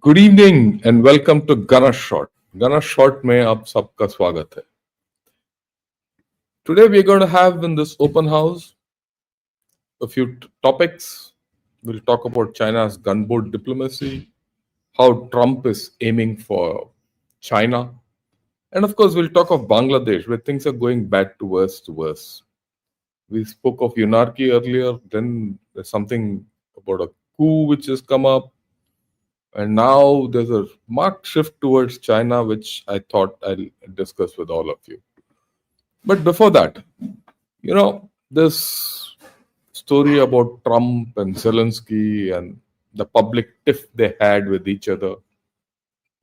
Good evening and welcome to Gana shot. Gana shot में आप सबका स्वागत है. Today we're going to have in this open house a few topics. We'll talk about China's gunboat diplomacy, how Trump is aiming for China, and of course we'll talk of Bangladesh, where things are going bad to worse to worse. We spoke of monarchy earlier, then there's something about a coup which has come up. And now there's a marked shift towards China, which I thought I'll discuss with all of you. But before that, this story about Trump and Zelensky and the public tiff they had with each other,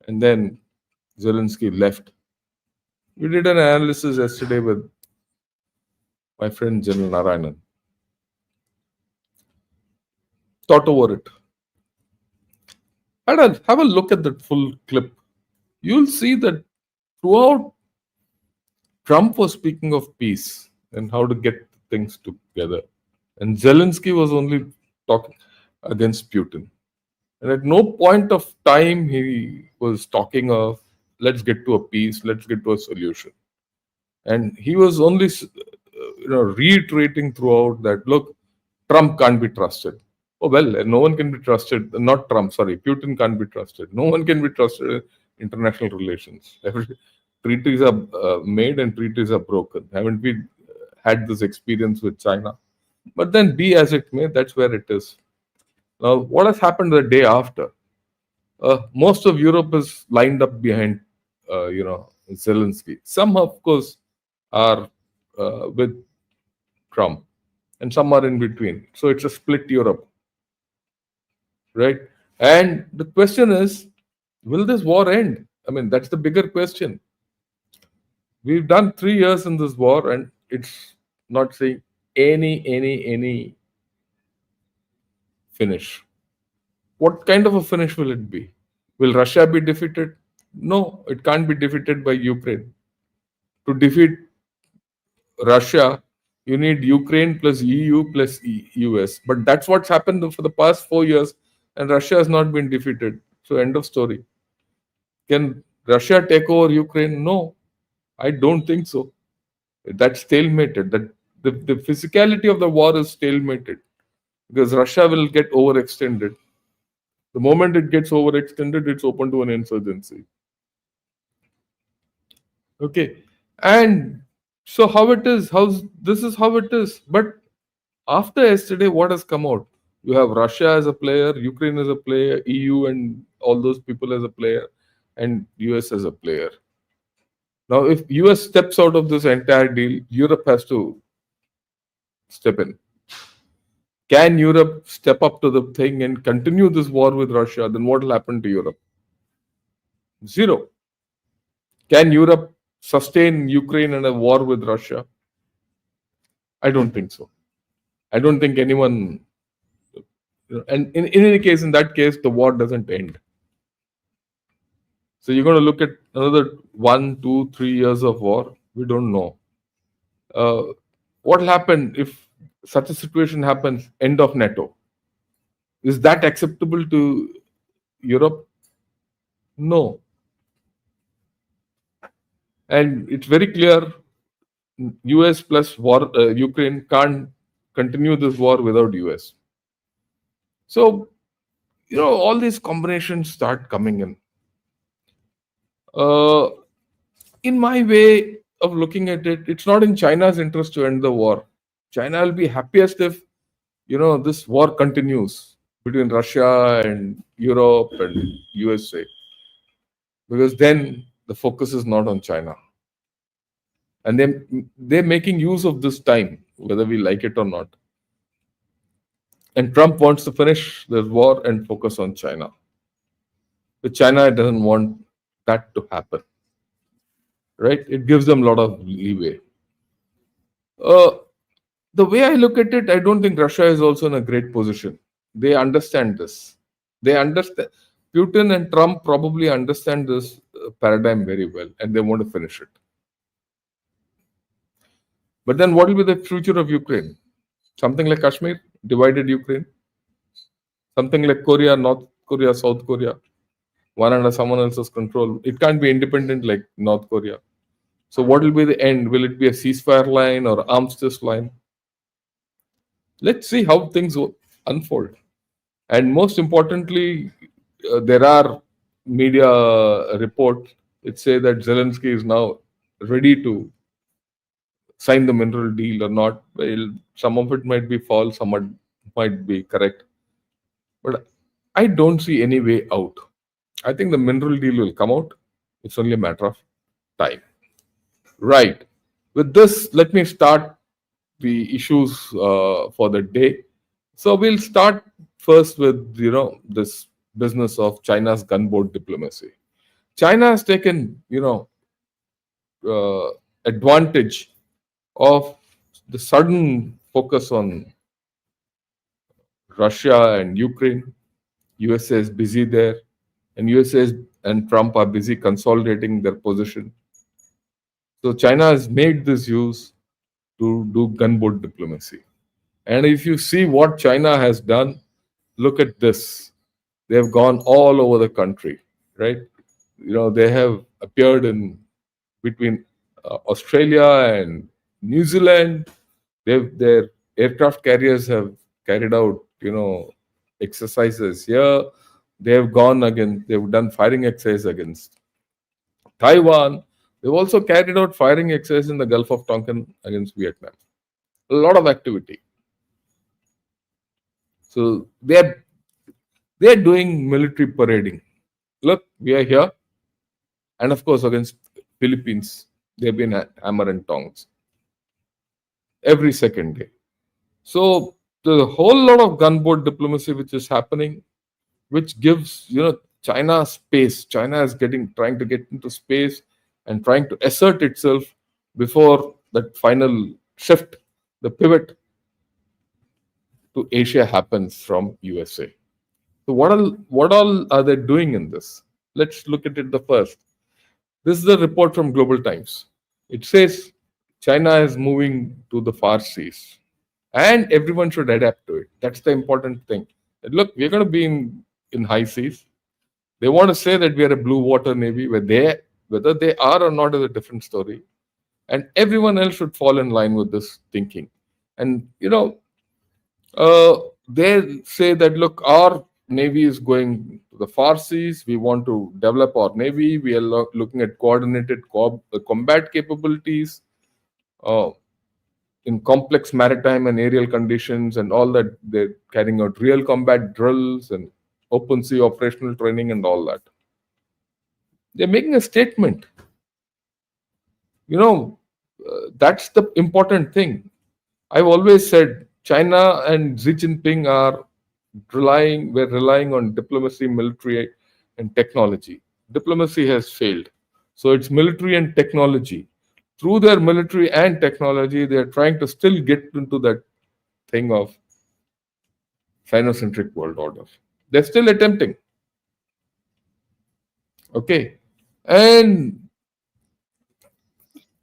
and then Zelensky left. We did an analysis yesterday with my friend General Narayanan. Thought over it. And I'll have a look at that full clip. You'll see that throughout Trump was speaking of peace and how to get things together. And Zelensky was only talking against Putin. And at no point of time he was talking of let's get to a peace, let's get to a solution. And he was only reiterating throughout that look, Trump can't be trusted. Oh well, no one can be trusted. Not Trump, sorry, Putin can't be trusted. No one can be trusted in international relations. Treaties are made and treaties are broken. Haven't we had this experience with China? But then, be as it may, that's where it is. Now, what has happened the day after? Most of Europe is lined up behind, Zelensky. Some, of course, are with Trump, and some are in between. So it's a split Europe, right? And the question is, will this war end? I mean, that's the bigger question. We've done 3 years in this war, and it's not saying any finish. What kind of a finish will it be? Will Russia be defeated? No, it can't be defeated by Ukraine. To defeat Russia, you need Ukraine plus EU plus US. But that's what's happened for the past 4 years, and Russia has not been defeated. So, end of story. Can Russia take over Ukraine? No, I don't think so. That's stalemated. That the physicality of the war is stalemated because Russia will get overextended. The moment it gets overextended, it's open to an insurgency. Okay, and so how it is? This is how it is. But after yesterday, what has come out? You have Russia as a player, Ukraine as a player, EU and all those people as a player, and US as a player. Now, if US steps out of this entire deal, Europe has to step in. Can Europe step up to the thing and continue this war with Russia? Then what will happen to Europe? Zero. Can Europe sustain Ukraine in a war with Russia? I don't think so. I don't think anyone. And in any case, in that case, the war doesn't end. So you're going to look at another 1, 2, 3 years of war. We don't know. What will happen if such a situation happens? End of NATO. Is that acceptable to Europe? No. And it's very clear US plus war, Ukraine can't continue this war without US. So, all these combinations start coming in. In my way of looking at it, it's not in China's interest to end the war. China will be happiest if, this war continues between Russia and Europe and USA. Because then the focus is not on China. And they're making use of this time, whether we like it or not. And Trump wants to finish the war and focus on China. But China doesn't want that to happen. Right? It gives them a lot of leeway. The way I look at it, I don't think Russia is also in a great position. They understand this. They understand. Putin and Trump probably understand this paradigm very well, and they want to finish it. But then what will be the future of Ukraine? Something like Kashmir, divided Ukraine? Something like Korea, North Korea, South Korea? one under someone else's control. It can't be independent like North Korea. So what will be the end? Will it be a ceasefire line or armistice line? Let's see how things unfold. And most importantly, there are media reports that say that Zelensky is now ready to sign the mineral deal or not. Well, some of it might be false, some might be correct. But I don't see any way out. I think the mineral deal will come out. It's only a matter of time. Right. With this, let me start the issues for the day. So we'll start first with this business of China's gunboat diplomacy. China has taken advantage of the sudden focus on Russia and Ukraine. USA is busy there, and and Trump are busy consolidating their position. So China has made this use to do gunboat diplomacy. And if you see what China has done, look at this. They have gone all over the country, right? They have appeared in between Australia and New Zealand. Their aircraft carriers have carried out, exercises here. They have gone again. They've done firing exercise against Taiwan. They've also carried out firing exercise in the Gulf of Tonkin against Vietnam. A lot of activity. So they're doing military parading. Look, we are here, and of course against Philippines, they've been at hammer and tongs every second day. So the whole lot of gunboat diplomacy which is happening, which gives China space. China is trying to get into space and trying to assert itself before that final shift, the pivot to Asia happens from USA. So what all are they doing in this? Let's look at it the first. This is the report from Global Times. It says China is moving to the far seas, and everyone should adapt to it. That's the important thing. Look, we're going to be in high seas. They want to say that we are a blue water navy, whether they are or not is a different story. And everyone else should fall in line with this thinking. And they say that look, our navy is going to the far seas. We want to develop our navy. We are looking at coordinated combat capabilities in complex maritime and aerial conditions and all that. They're carrying out real combat drills and open sea operational training and all that. They're making a statement. That's the important thing. I've always said China and Xi Jinping we're relying on diplomacy, military, and technology. Diplomacy has failed. So it's military and technology. Through their military and technology, they're trying to still get into that thing of Sinocentric world order. They're still attempting. Okay. And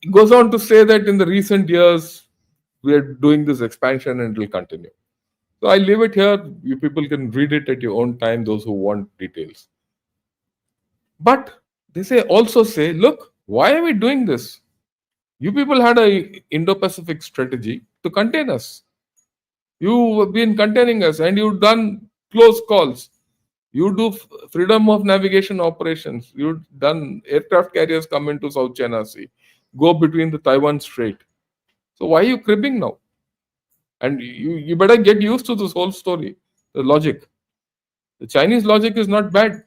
it goes on to say that in the recent years, we are doing this expansion and it will continue. So I leave it here. You people can read it at your own time, those who want details. But they also say, look, why are we doing this? You people had a Indo-Pacific strategy to contain us. You have been containing us and you've done close calls. You do freedom of navigation operations. You've done aircraft carriers come into South China Sea, go between the Taiwan Strait. So why are you cribbing now? And you better get used to this whole story, the logic. The Chinese logic is not bad.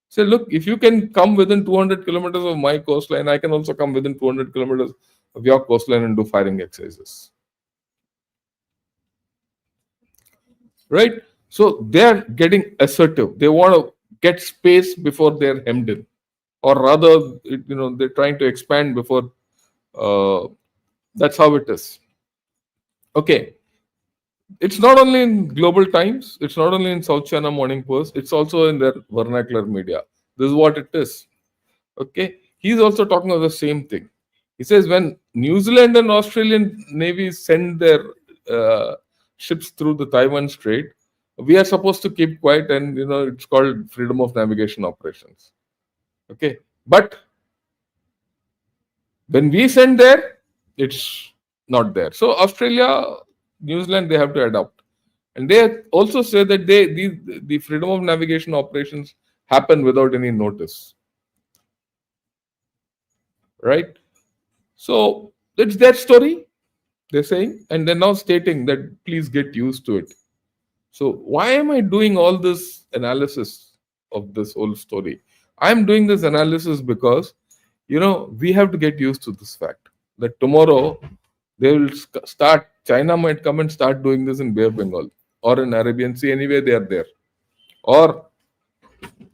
Say, look, if you can come within 200 kilometers of my coastline, I can also come within 200 kilometers of your coastline and do firing exercises. Right? So they're getting assertive. They want to get space before they're hemmed in. Or rather, they're trying to expand before. That's how it is. Okay. It's not only in Global Times, it's not only in South China Morning Post, it's also in their vernacular media. This is what it is. Okay. He's also talking of the same thing. He says when New Zealand and Australian navies send their ships through the Taiwan Strait, We are supposed to keep quiet, and it's called freedom of navigation operations. Okay, but when we send there, it's not there. So Australia, New Zealand, they have to adopt, and they also say that the freedom of navigation operations happen without any notice, right? So it's their story, they're saying, and they're now stating that please get used to it. So why am I doing all this analysis of this whole story? I'm doing this analysis because we have to get used to this fact that tomorrow they will start. China might come and start doing this in Bay of Bengal or in Arabian Sea. Anyway, they are there or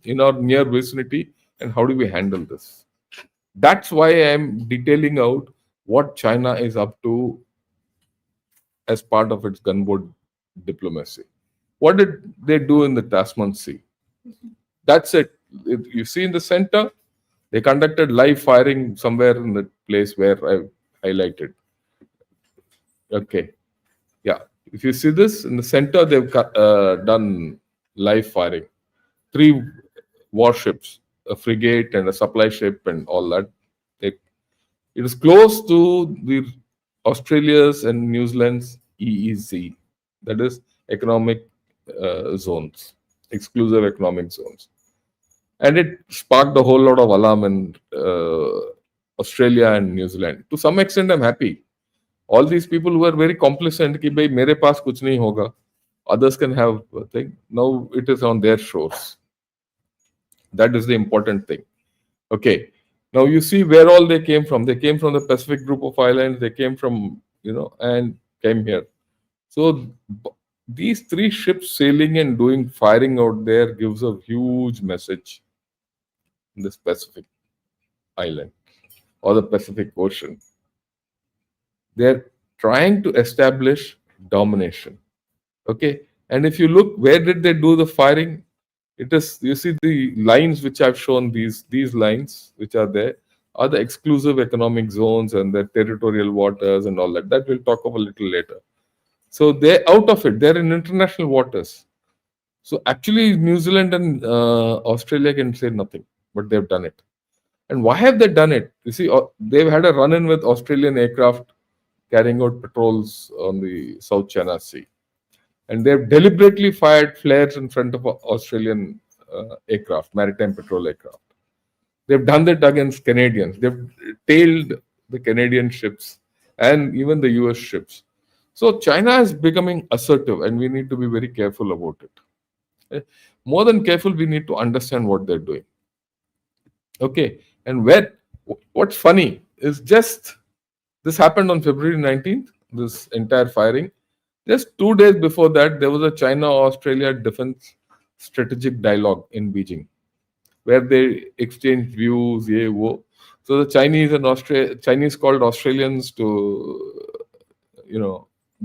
in our near vicinity. And how do we handle this? That's why I'm detailing out what China is up to as part of its gunboat diplomacy. What did they do in the Tasman Sea? That's it. You see in the center, they conducted live firing somewhere in the place where I highlighted. Okay, yeah. If you see this in the center, they've done live firing. Three warships, a frigate and a supply ship, and all that. They, it is close to the Australia's and New Zealand's EEZ, that is economic zones, exclusive economic zones, and it sparked a whole lot of alarm in Australia and New Zealand. To some extent, I'm happy. All these people who are very complacent, कि भाई मेरे पास कुछ नहीं होगा, others can have a thing. Now it is on their shores. That is the important thing. Okay. Now you see where all they came from. They came from the Pacific group of islands. They came from, and came here. So these three ships sailing and doing firing out there gives a huge message in this Pacific island or the Pacific Ocean. They're trying to establish domination. Okay. And if you look, where did they do the firing? It is, you see the lines which I've shown, these lines which are there are the exclusive economic zones and the territorial waters and all that. That we'll talk of a little later. So they're out of it. They're in international waters. So actually, New Zealand and Australia can say nothing, but they've done it. And why have they done it? You see, they've had a run-in with Australian aircraft carrying out patrols on the South China Sea. And they've deliberately fired flares in front of Australian aircraft, maritime patrol aircraft. They've done that against Canadians. They've tailed the Canadian ships and even the US ships. So China is becoming assertive, and we need to be very careful about it. More than careful, we need to understand what they're doing. Okay, and what's funny is just this happened on February 19th, this entire firing. Just 2 days before that, there was a China-Australia defense strategic dialogue in Beijing, where they exchanged views. Ye, wo. So the Chinese and Chinese called Australians to,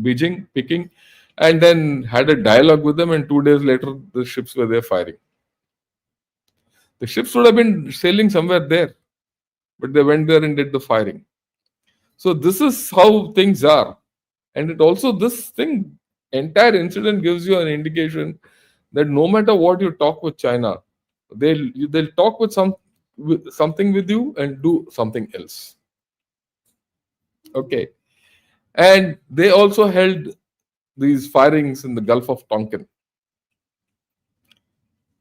Beijing, Peking, and then had a dialogue with them. And 2 days later, the ships were there firing. The ships would have been sailing somewhere there, but they went there and did the firing. So this is how things are. And it also, this thing, entire incident gives you an indication that no matter what you talk with China, they'll talk with something with you and do something else. Okay. And they also held these firings in the Gulf of Tonkin.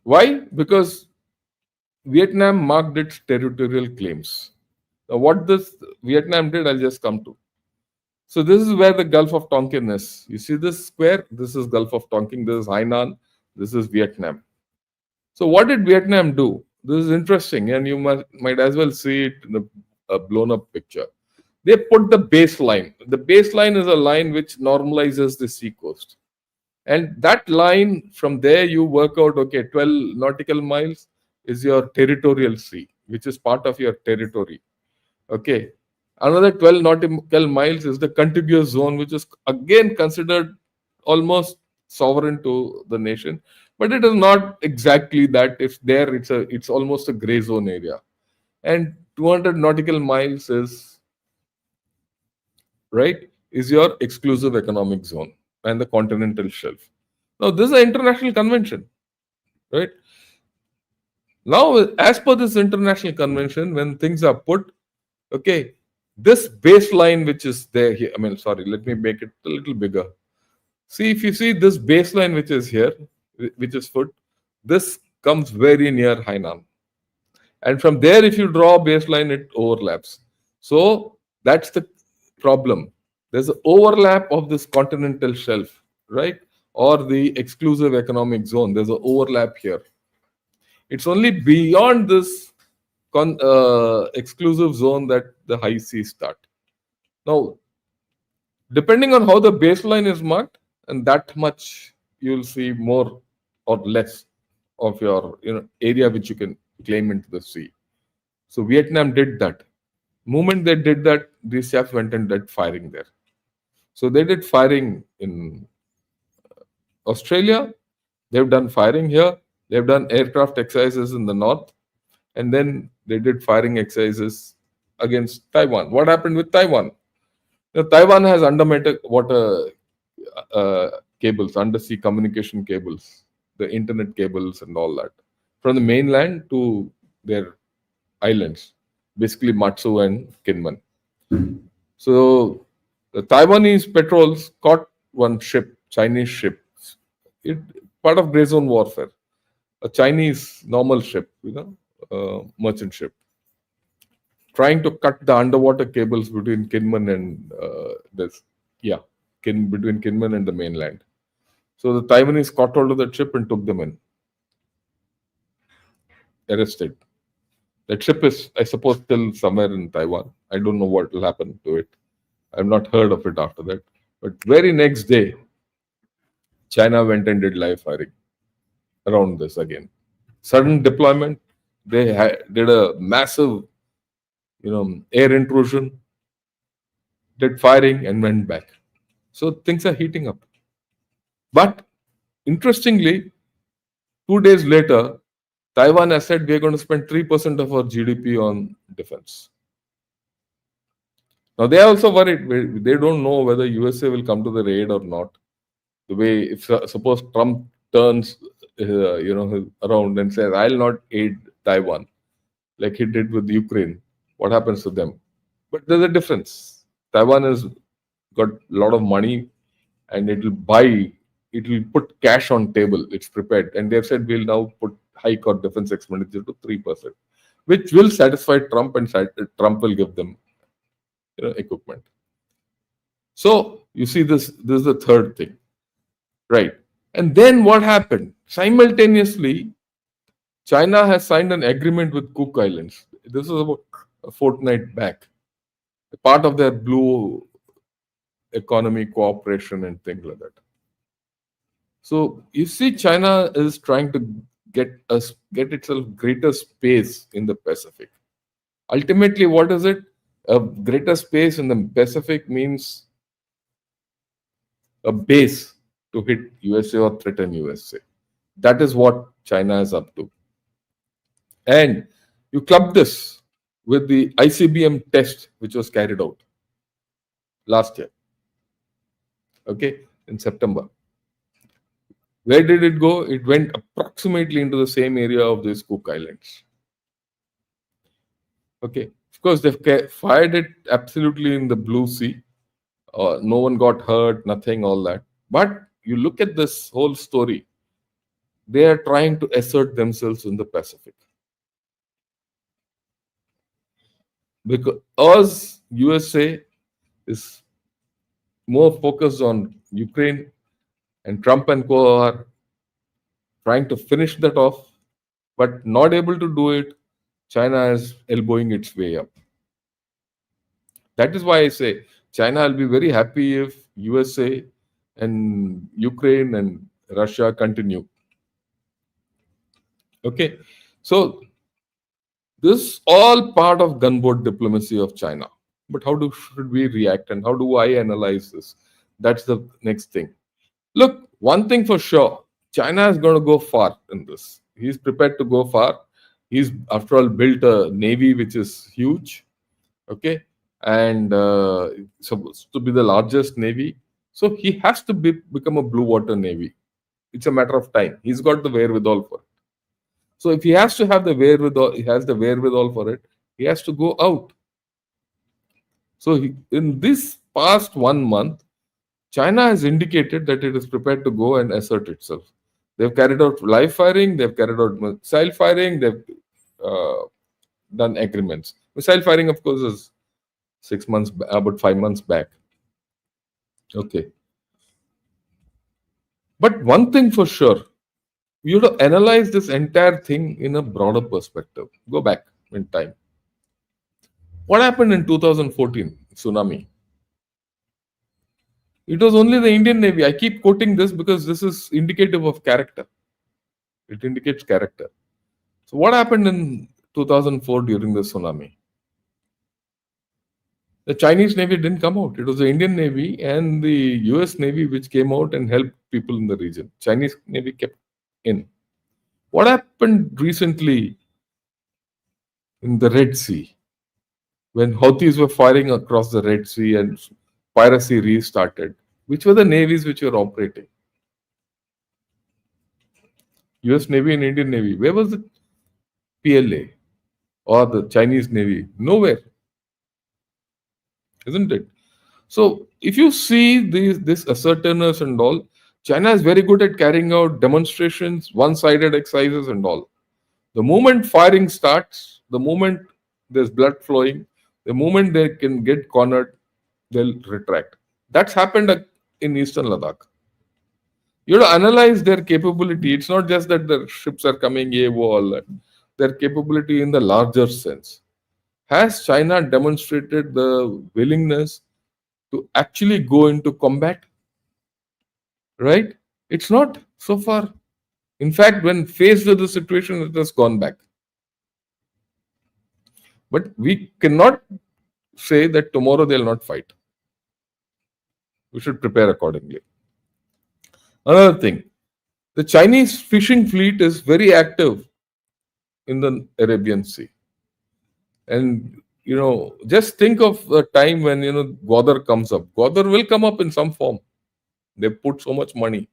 Why? Because Vietnam marked its territorial claims. Now, what this Vietnam did, I'll just come to. So this is where the Gulf of Tonkin is. You see this square? This is Gulf of Tonkin. This is Hainan. This is Vietnam. So what did Vietnam do? This is interesting, and you might as well see it in a blown up picture. They put the baseline. The baseline is a line which normalizes the sea coast. And that line, from there you work out, okay, 12 nautical miles is your territorial sea, which is part of your territory. Okay. Another 12 nautical miles is the contiguous zone, which is again considered almost sovereign to the nation, but it is not exactly that. If there, it's almost a gray zone area. And 200 nautical miles is your exclusive economic zone and the continental shelf. Now, this is an international convention, right? Now, as per this international convention, when things are put, okay, this baseline which is there here, I mean, sorry, let me make it a little bigger. See, if you see this baseline which is here, which is foot, this comes very near Hainan. And from there, if you draw a baseline, it overlaps. So that's the problem. There's an overlap of this continental shelf, right? Or the exclusive economic zone. There's an overlap here. It's only beyond this exclusive zone that the high seas start. Now, depending on how the baseline is marked, and that much you'll see more or less of your area which you can claim into the sea. So Vietnam did that. Moment they did that, these chaps went and did firing there. So they did firing in Australia. They've done firing here. They've done aircraft exercises in the north, and then they did firing exercises against Taiwan. What happened with Taiwan? Taiwan has underwater cables, undersea communication cables, the internet cables, and all that from the mainland to their islands, basically Matsu and Kinmen. So the Taiwanese patrols caught one ship, Chinese ship, it part of gray zone warfare, a Chinese normal ship, merchant ship, trying to cut the underwater cables between Kinmen and between Kinmen and the mainland. So the Taiwanese caught hold of that ship and took them in, arrested. That ship is, I suppose, still somewhere in Taiwan. I don't know what will happen to it. I've not heard of it after that. But very next day, China went and did live firing around this again. Sudden deployment. They did a massive, air intrusion, did firing and went back. So things are heating up. But interestingly, 2 days later, Taiwan has said we are going to spend 3% of our GDP on defense. Now they are also worried. They don't know whether USA will come to the raid or not. The way, if suppose Trump turns, around and says, "I'll not aid Taiwan," like he did with Ukraine, what happens to them? But there's a difference. Taiwan has got a lot of money, and it will put cash on table. It's prepared, and they've said we'll now put hike our defense expenditure to 3%, which will satisfy Trump, and Trump will give them equipment. So you see this is the third thing, right? And then what happened? Simultaneously, China has signed an agreement with Cook Islands. This was about a fortnight back, part of their blue economy cooperation and things like that. So you see, China is trying to get itself greater space in the Pacific. Ultimately, what is it? A greater space in the Pacific means a base to hit USA or threaten USA. That is what China is up to. And you club this with the ICBM test which was carried out last year, okay, in September. Where did it go? It went approximately into the same area of these Cook Islands. Okay, of course, they've fired it absolutely in the blue sea. No one got hurt, nothing, all that. But you look at this whole story, they are trying to assert themselves in the Pacific. Because USA is more focused on Ukraine, and Trump and co are trying to finish that off, but not able to do it. China is elbowing its way up. That is why I say China will be very happy if USA and Ukraine and Russia continue. Okay, so this is all part of gunboat diplomacy of China. But should we react, and how do I analyze this? That's the next thing. Look, one thing for sure, China is going to go far in this. He's prepared to go far. He's, after all, built a navy which is huge, okay, and supposed to be the largest navy. So he has to become a blue water navy. It's a matter of time. He's got the wherewithal for it. So if he has to have the wherewithal, he has the wherewithal for it. He has to go out. So in this past 1 month, China has indicated that it is prepared to go and assert itself. They've carried out live firing, they've carried out missile firing, they've uh, done agreements. Missile firing, of course, is 6 months, about 5 months back. Okay. But one thing for sure, you have to analyze this entire thing in a broader perspective. Go back in time. What happened in 2014 tsunami? It was only the Indian Navy. I keep quoting this because this is indicative of character. It indicates character. So, what happened in 2004 during the tsunami? The Chinese Navy didn't come out. It was the Indian Navy and the US Navy which came out and helped people in the region. Chinese Navy kept in. What happened recently in the Red Sea when Houthis were firing across the Red Sea and piracy restarted? Which were the navies which were operating? US Navy and Indian Navy. Where was the PLA or the Chinese Navy? Nowhere, isn't it? So if you see this assertiveness and all, China is very good at carrying out demonstrations, one-sided exercises and all. The moment firing starts, the moment there's blood flowing, the moment they can get cornered, they'll retract. That's happened in Eastern Ladakh. You have to analyze their capability. It's not just that the ships are coming, all that. Their capability in the larger sense. Has China demonstrated the willingness to actually go into combat? Right? It's not so far. In fact, when faced with the situation, it has gone back. But we cannot say that tomorrow they'll not fight. We should prepare accordingly. Another thing, the Chinese fishing fleet is very active in the Arabian Sea. And just think of a time when Gwadar comes up. Gwadar will come up in some form. They put so much money.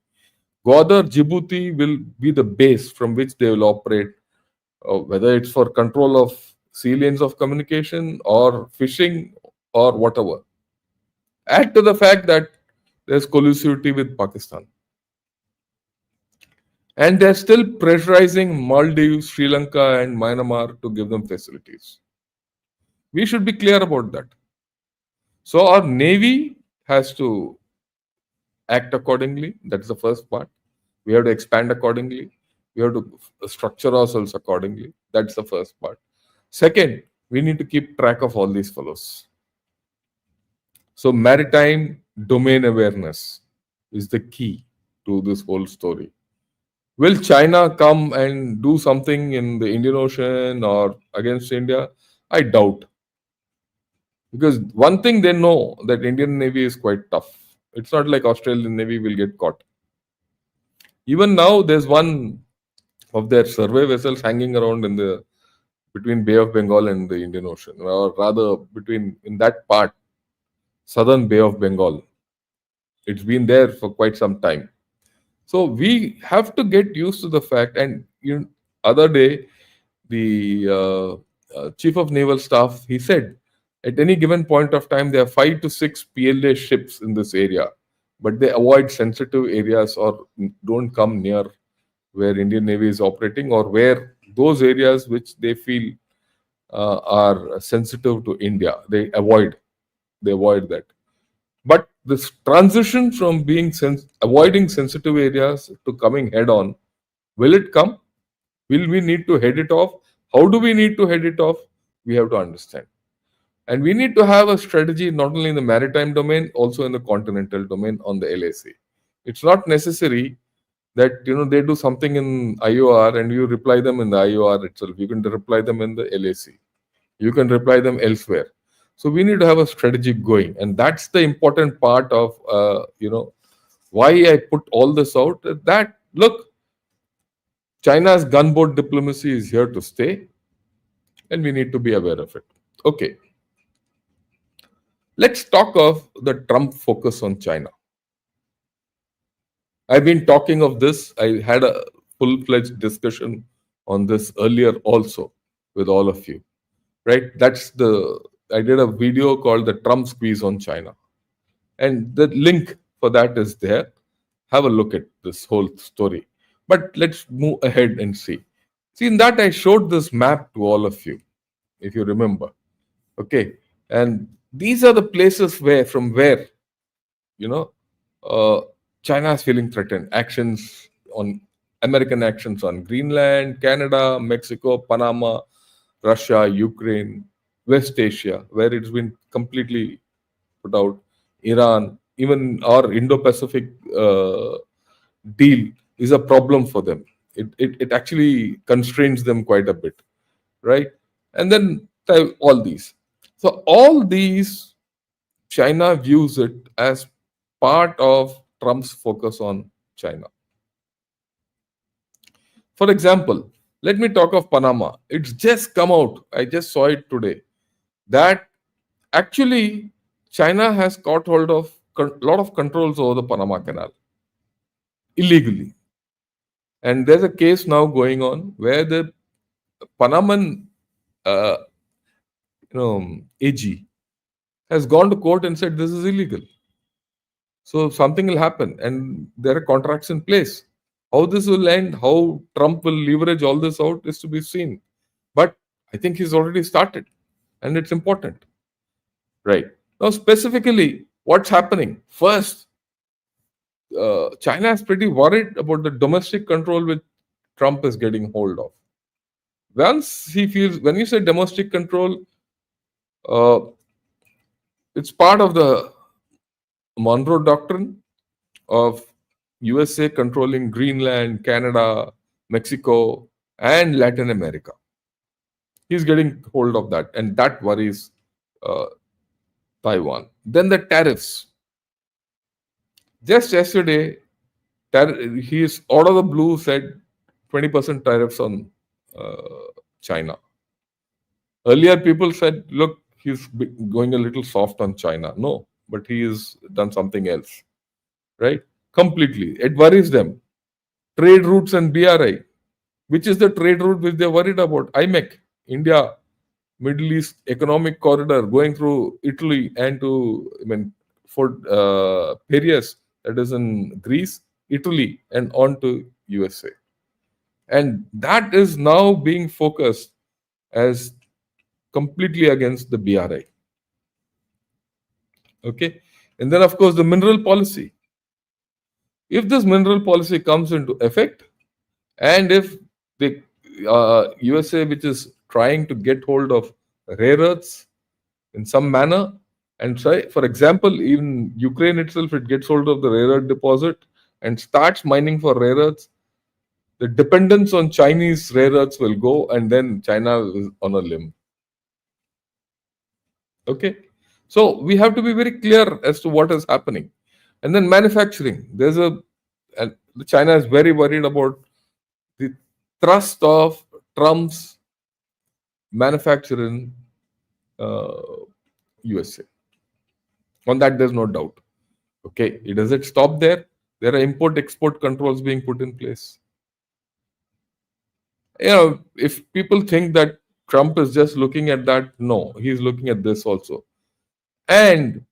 Gwadar, Djibouti will be the base from which they will operate, whether it's for control of sea lanes of communication or fishing or whatever. Add to the fact that there's collusivity with Pakistan. And they're still pressurizing Maldives, Sri Lanka, and Myanmar to give them facilities. We should be clear about that. So our Navy has to act accordingly. That's the first part. We have to expand accordingly. We have to structure ourselves accordingly. That's the first part. Second, we need to keep track of all these fellows. So maritime domain awareness is the key to this whole story. Will China come and do something in the Indian Ocean or against India? I doubt. Because one thing they know that Indian Navy is quite tough. It's not like Australian Navy will get caught. Even now, there's one of their survey vessels hanging around in the between Bay of Bengal and the Indian Ocean, or rather between in that part, southern Bay of Bengal. It's been there for quite some time. So we have to get used to the fact. And other day, the chief of naval staff, he said, at any given point of time, there are 5 to 6 PLA ships in this area, but they avoid sensitive areas or don't come near where Indian Navy is operating, or where those areas which they feel are sensitive to India, they avoid that. But this transition from avoiding sensitive areas to coming head on, will it come? Will we need to head it off? How do we need to head it off? We have to understand. And we need to have a strategy not only in the maritime domain, also in the continental domain on the LAC. It's not necessary that they do something in IOR and you reply them in the IOR itself. You can reply them in the LAC. You can reply them elsewhere. So we need to have a strategy going, and that's the important part of why I put all this out. That look, China's gunboat diplomacy is here to stay, and we need to be aware of it. Okay, let's talk of the Trump focus on China. I've been talking of this. I had a full fledged discussion on this earlier also with all of you, right? I did a video called the Trump squeeze on China. And the link for that is there. Have a look at this whole story. But let's move ahead and see. See, in that I showed this map to all of you, if you remember. Okay. And these are the places from where, you know, uh, China is feeling threatened. American actions on Greenland, Canada, Mexico, Panama, Russia, Ukraine, West Asia, where it's been completely put out, Iran, even our Indo-Pacific deal is a problem for them. It actually constrains them quite a bit, right? And then all these. So all these, China views it as part of Trump's focus on China. For example, let me talk of Panama. It's just come out. I just saw it today that actually China has caught hold of a lot of controls over the Panama Canal illegally. And there's a case now going on where the Panaman uh, AG has gone to court and said this is illegal. So something will happen, and there are contracts in place. How this will end, how Trump will leverage all this out is to be seen. But I think he's already started, and it's important. Right. Now, specifically, what's happening? First, China is pretty worried about the domestic control which Trump is getting hold of. Once he feels, when you say domestic control, uh, it's part of the Monroe Doctrine of USA controlling Greenland, Canada, Mexico, and Latin America. He's getting hold of that, and that worries uh, Taiwan. Then the tariffs. Just yesterday, he is out of the blue said 20% tariffs on China. Earlier, people said, look, going a little soft on China. No, but he has done something else, right? Completely. It worries them. Trade routes and BRI, which is the trade route which they're worried about. IMEC, India, Middle East Economic Corridor going through Italy and for Piraeus, that is in Greece, Italy, and on to USA. And that is now being focused as completely against the BRI. Okay. And then, of course, the mineral policy. If this mineral policy comes into effect, and if the USA, which is trying to get hold of rare earths in some manner, and try, for example, even Ukraine itself, it gets hold of the rare earth deposit and starts mining for rare earths, the dependence on Chinese rare earths will go, and then China is on a limb. Okay. So we have to be very clear as to what is happening. And then manufacturing. And China is very worried about the thrust of Trump's manufacturing USA. On that, there's no doubt. Okay. Does it stop there? There are import-export controls being put in place. If people think that Trump is just looking at that, no, he's looking at this also. And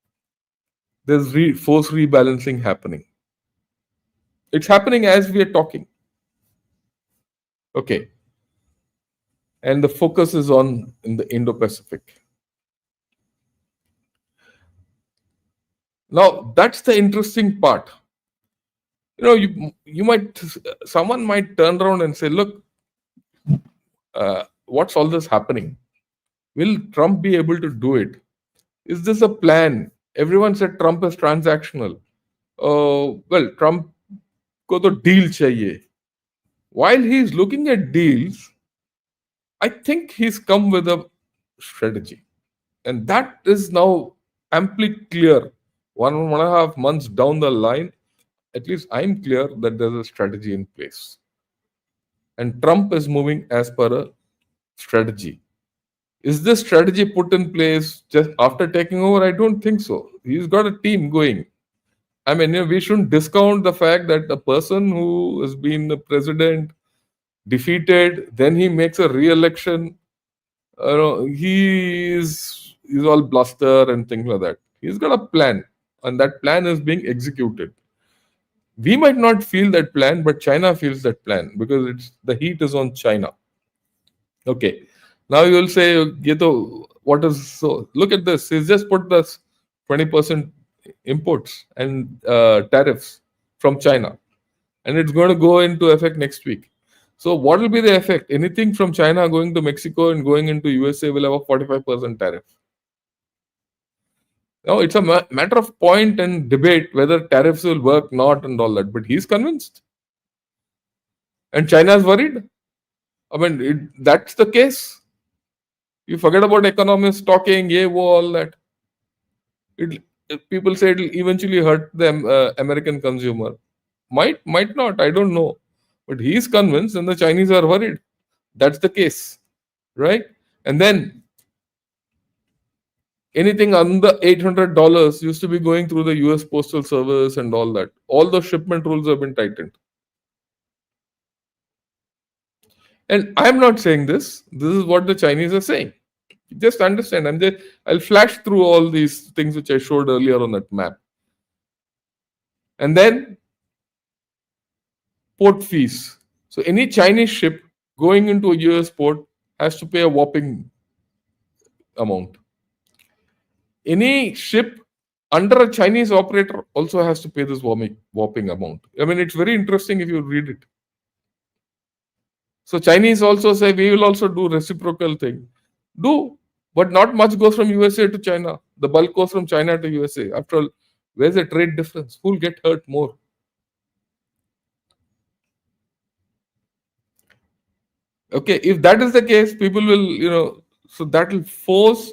there's force rebalancing happening. It's happening as we are talking. Okay. And the focus is on in the Indo-Pacific. Now, that's the interesting part. Someone might turn around and say, look, what's all this happening? Will Trump be able to do it? Is this a plan? Everyone said Trump is transactional. Well, Trump ko to deal chahiye. While he's looking at deals, I think he's come with a strategy. And that is now amply clear. 1.5 months down the line, at least I'm clear that there's a strategy in place. And Trump is moving as per a strategy. Is this strategy put in place just after taking over? I don't think so. He's got a team going. I mean, we shouldn't discount the fact that a person who has been a president, defeated, then he makes a re-election. He's all bluster and things like that. He's got a plan, and that plan is being executed. We might not feel that plan, but China feels that plan because it's the heat is on China. Okay. Now you will say, what is so? Look at this. He's just put this 20% imports and tariffs from China, and it's going to go into effect next week. So, what will be the effect? Anything from China going to Mexico and going into USA will have a 45% tariff. Now, it's a matter of point and debate whether tariffs will work, not, and all that. But he's convinced, and China is worried. I mean, that's the case. You forget about economists talking, yeah, all that. It, People say it'll eventually hurt the American consumer. Might not. I don't know, but he's convinced, and the Chinese are worried. That's the case, right? And then anything under $800 used to be going through the U.S. Postal Service and all that. All the shipment rules have been tightened. And I'm not saying this. This is what the Chinese are saying. Just understand. I'll flash through all these things which I showed earlier on that map. And then port fees. So any Chinese ship going into a US port has to pay a whopping amount. Any ship under a Chinese operator also has to pay this whopping amount. I mean, it's very interesting if you read it. So Chinese also say we will also do reciprocal thing. Do, but not much goes from USA to China. The bulk goes from China to USA. After all, where's the trade difference? Who'll get hurt more? Okay, if that is the case, people will, so that will force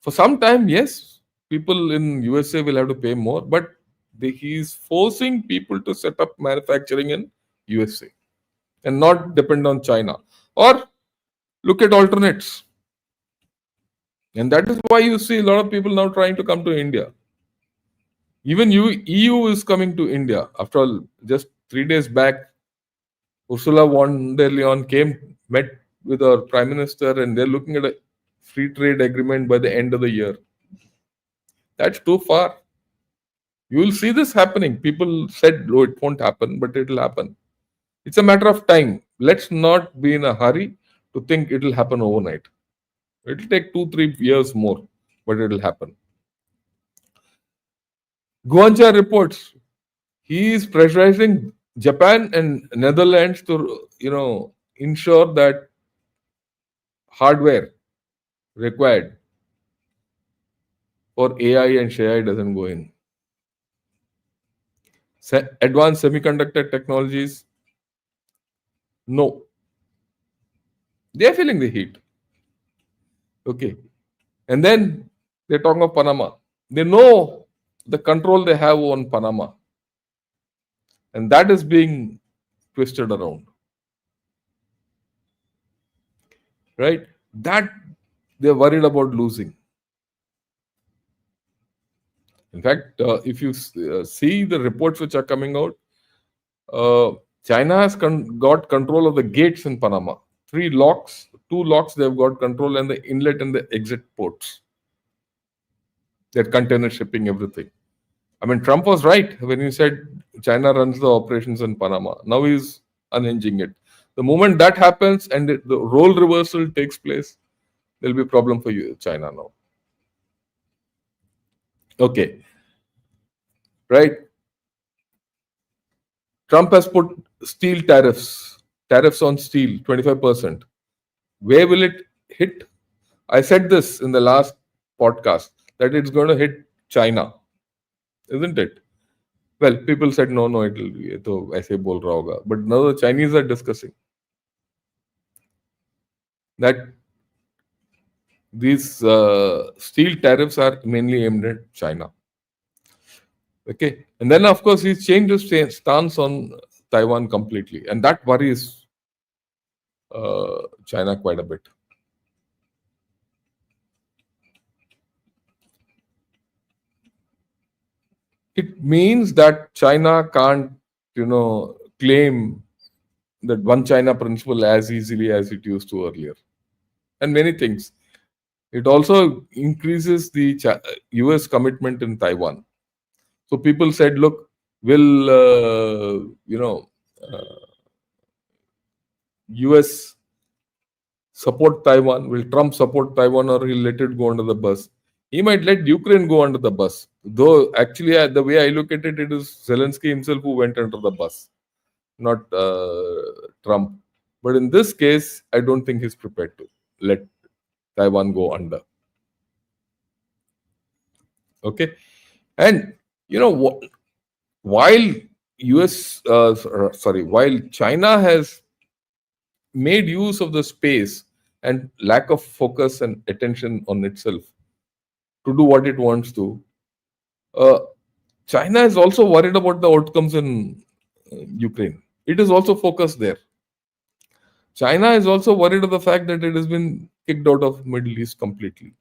for some time, yes, people in USA will have to pay more, but he's forcing people to set up manufacturing in USA and not depend on China. Or look at alternates. And that is why you see a lot of people now trying to come to India. Even EU is coming to India. After all, just 3 days back, Ursula von der Leyen met with our prime minister, and they're looking at a free trade agreement by the end of the year. That's too far. You will see this happening. People said, "Oh, it won't happen," but it will happen. It's a matter of time. Let's not be in a hurry to think it will happen overnight. It will take 2-3 years more, but it will happen. Guanja reports he is pressurizing Japan and Netherlands to, ensure that hardware required for AI and Shai doesn't go in. Advanced semiconductor technologies, no. They are feeling the heat. Okay. And then they're talking of Panama. They know the control they have on Panama. And that is being twisted around. Right? That they're worried about losing. In fact, if you see the reports which are coming out, China has got control of the gates in Panama. 3 locks, 2 locks they've got control, and the inlet and the exit ports. Their container shipping, everything. I mean, Trump was right when he said China runs the operations in Panama. Now he's unhinging it. The moment that happens and the role reversal takes place, there'll be a problem for you, China now. Okay. Right? Trump has put steel tariffs on steel, 25%. Where will it hit? I said this in the last podcast that it's going to hit China, isn't it? Well, people said no, it will be. तो ऐसे बोल रहा होगा. But now the Chinese are discussing that these steel tariffs are mainly aimed at China. Okay, and then of course he's changed his stance on Taiwan completely, and that worries China quite a bit. means that China can't, claim that one China principle as easily as it used to earlier, and many things. It also increases the US commitment in Taiwan. So people said, look, will, US support Taiwan? Will Trump support Taiwan, or he'll let it go under the bus? He might let Ukraine go under the bus. Though, actually, the way I look at it, it is Zelensky himself who went under the bus, not Trump. But in this case, I don't think he's prepared to let Taiwan go under. Okay. And, while while China has made use of the space and lack of focus and attention on itself to do what it wants to, uh, China is also worried about the outcomes in Ukraine. It is also focused there. China is also worried of the fact that it has been kicked out of Middle East completely.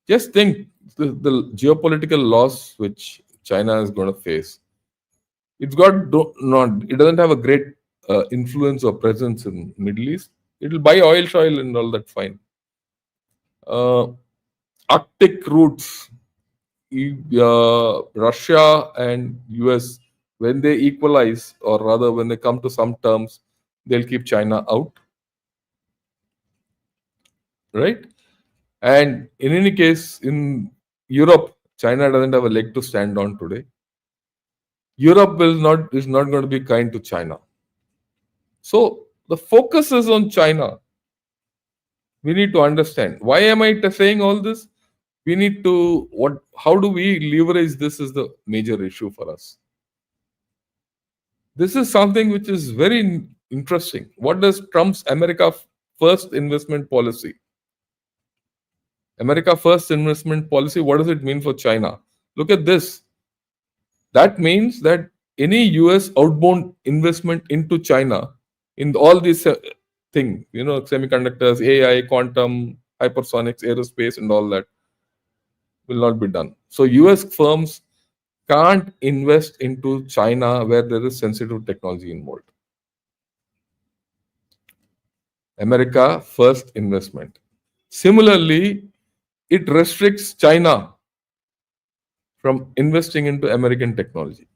Just think the geopolitical loss which China is going to face. It's got not. It doesn't have a great influence or presence in Middle East. It'll buy oil, shale, and all that. Fine. Uh, Arctic routes, Russia and US, when they equalize, or rather when they come to some terms, they'll keep China out, right? And in any case, in Europe, China doesn't have a leg to stand on today. Europe is not going to be kind to China. So the focus is on China. We need to understand. Why am I saying all this? We need to how do we leverage this is the major issue for us. This is something which is very interesting. What does Trump's America First investment policy? America First investment policy, what does it mean for China? Look at this. That means that any US outbound investment into China in all these things, semiconductors, AI, quantum, hypersonics, aerospace, and all that will not be done. So US firms can't invest into China where there is sensitive technology involved. America First investment. Similarly, it restricts China from investing into American technology.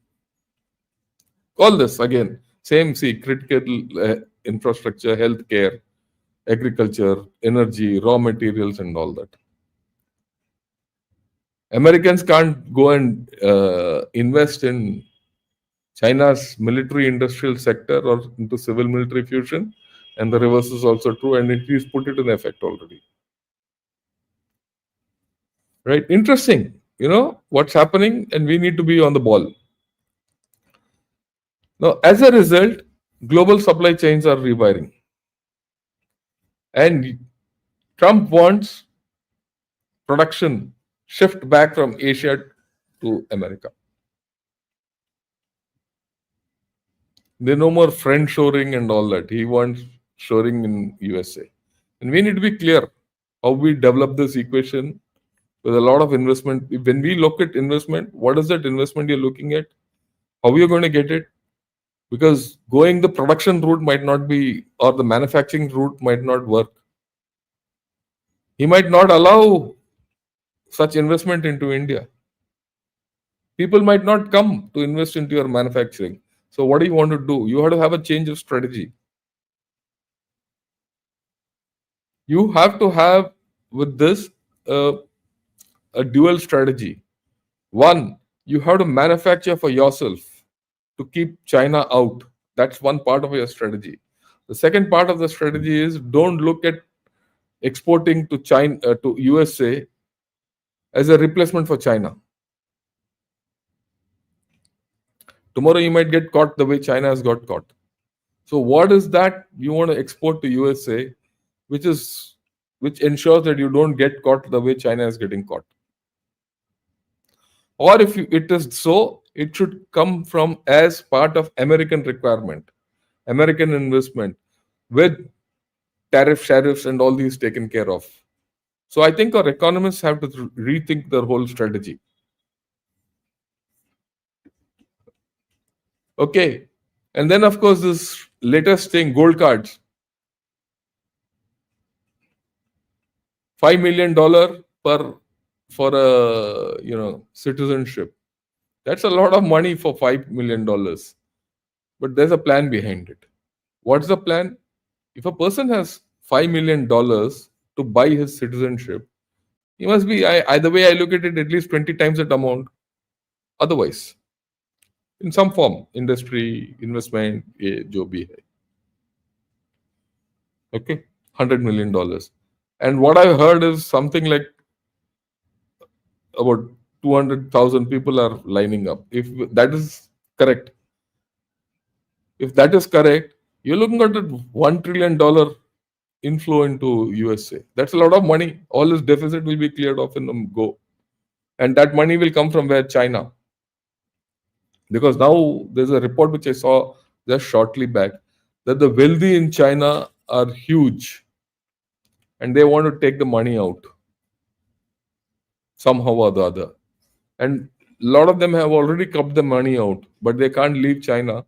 All this again, same, see, critical infrastructure, healthcare, agriculture, energy, raw materials, and all that. Americans can't go and invest in China's military industrial sector or into civil military fusion, and the reverse is also true, and it is put it in effect already. Right? Interesting. What's happening, and we need to be on the ball. Now, as a result, global supply chains are rewiring. And Trump wants production shift back from Asia to America. There's no more friend shoring and all that. He wants shoring in USA. And we need to be clear how we develop this equation with a lot of investment. When we look at investment, what is that investment you're looking at? How are you going to get it? Because going the production route might not be, or the manufacturing route might not work. He might not allow such investment into India. People might not come to invest into your manufacturing. So what do you want to do? You have to have a change of strategy. You have to have with this a dual strategy. One, you have to manufacture for yourself to keep China out. That's one part of your strategy. The second part of the strategy is don't look at exporting to China to USA as a replacement for China. Tomorrow you might get caught the way China has got caught. So what is that you want to export to USA, which ensures that you don't get caught the way China is getting caught? Or if it is so, it should come from as part of American requirement, American investment, with tariffs, and all these taken care of. So I think our economists have to rethink their whole strategy. Okay. And then, of course, this latest thing, gold cards, $5 million per for a citizenship. That's a lot of money for $5 million. But there's a plan behind it. What's the plan? If a person has $5 million to buy his citizenship, he must be, either way I look at it, at least 20 times that amount. Otherwise, in some form, industry, investment, jo bhi hai. Okay, $100 million. And what I heard is something like about 200,000 people are lining up. If that is correct, you're looking at a $1 trillion inflow into USA. That's a lot of money. All this deficit will be cleared off in the go. And that money will come from where? China. Because now there's a report which I saw just shortly back that the wealthy in China are huge and they want to take the money out somehow or the other. And a lot of them have already cupped the money out, but they can't leave China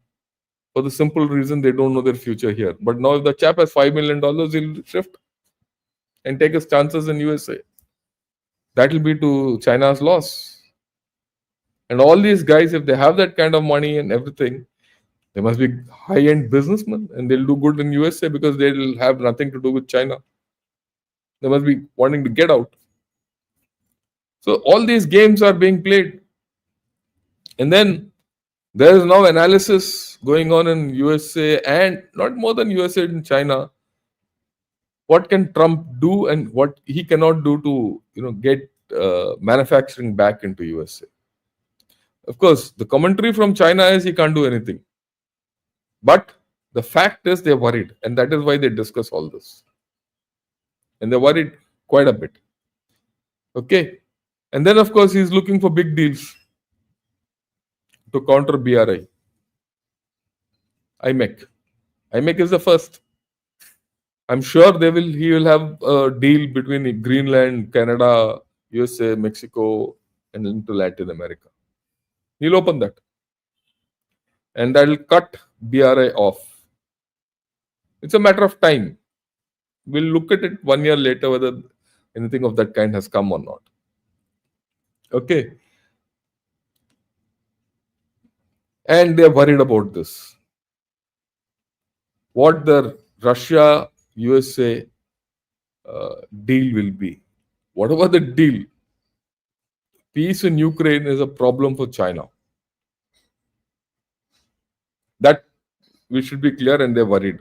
for the simple reason they don't know their future here. But now if the chap has $5 million, he'll shift and take his chances in USA. That will be to China's loss. And all these guys, if they have that kind of money and everything, they must be high-end businessmen and they'll do good in USA because they'll have nothing to do with China. They must be wanting to get out. So all these games are being played. And then there is now analysis going on in USA and not more than USA, in China. What can Trump do and what he cannot do to get manufacturing back into USA? Of course, the commentary from China is he can't do anything. But the fact is they're worried, and that is why they discuss all this. And they're worried quite a bit. Okay. And then, of course, he's looking for big deals to counter BRI. IMEC. IMEC is the first. I'm sure he will have a deal between Greenland, Canada, USA, Mexico, and into Latin America. He'll open that. And that'll cut BRI off. It's a matter of time. We'll look at it 1 year later whether anything of that kind has come or not. Okay. And they're worried about this. What the Russia USA deal will be. Whatever the deal, peace in Ukraine is a problem for China. That we should be clear, and they're worried.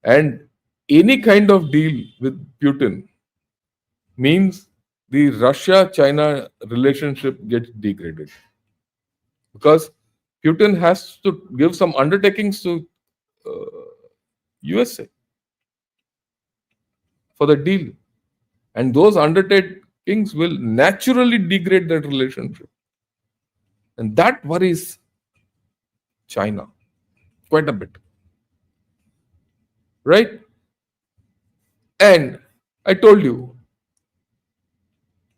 And any kind of deal with Putin means the Russia-China relationship gets degraded. Because Putin has to give some undertakings to USA for the deal. And those undertakings will naturally degrade that relationship. And that worries China quite a bit. Right? And I told you,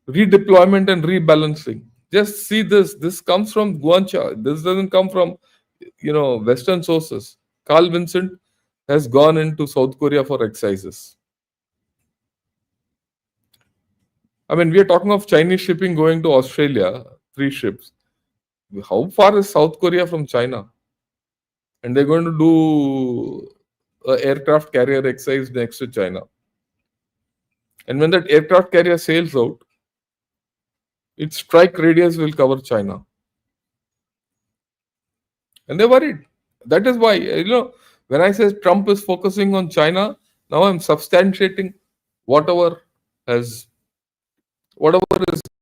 redeployment and rebalancing. Just see this. This comes from Guancha. This doesn't come from, Western sources. Carl Vincent has gone into South Korea for exercises. I mean, we are talking of Chinese shipping going to Australia, 3 ships. How far is South Korea from China? And they're going to do an aircraft carrier exercise next to China. And when that aircraft carrier sails out, its strike radius will cover China. And they're worried. That is why, when I say Trump is focusing on China, now I'm substantiating whatever is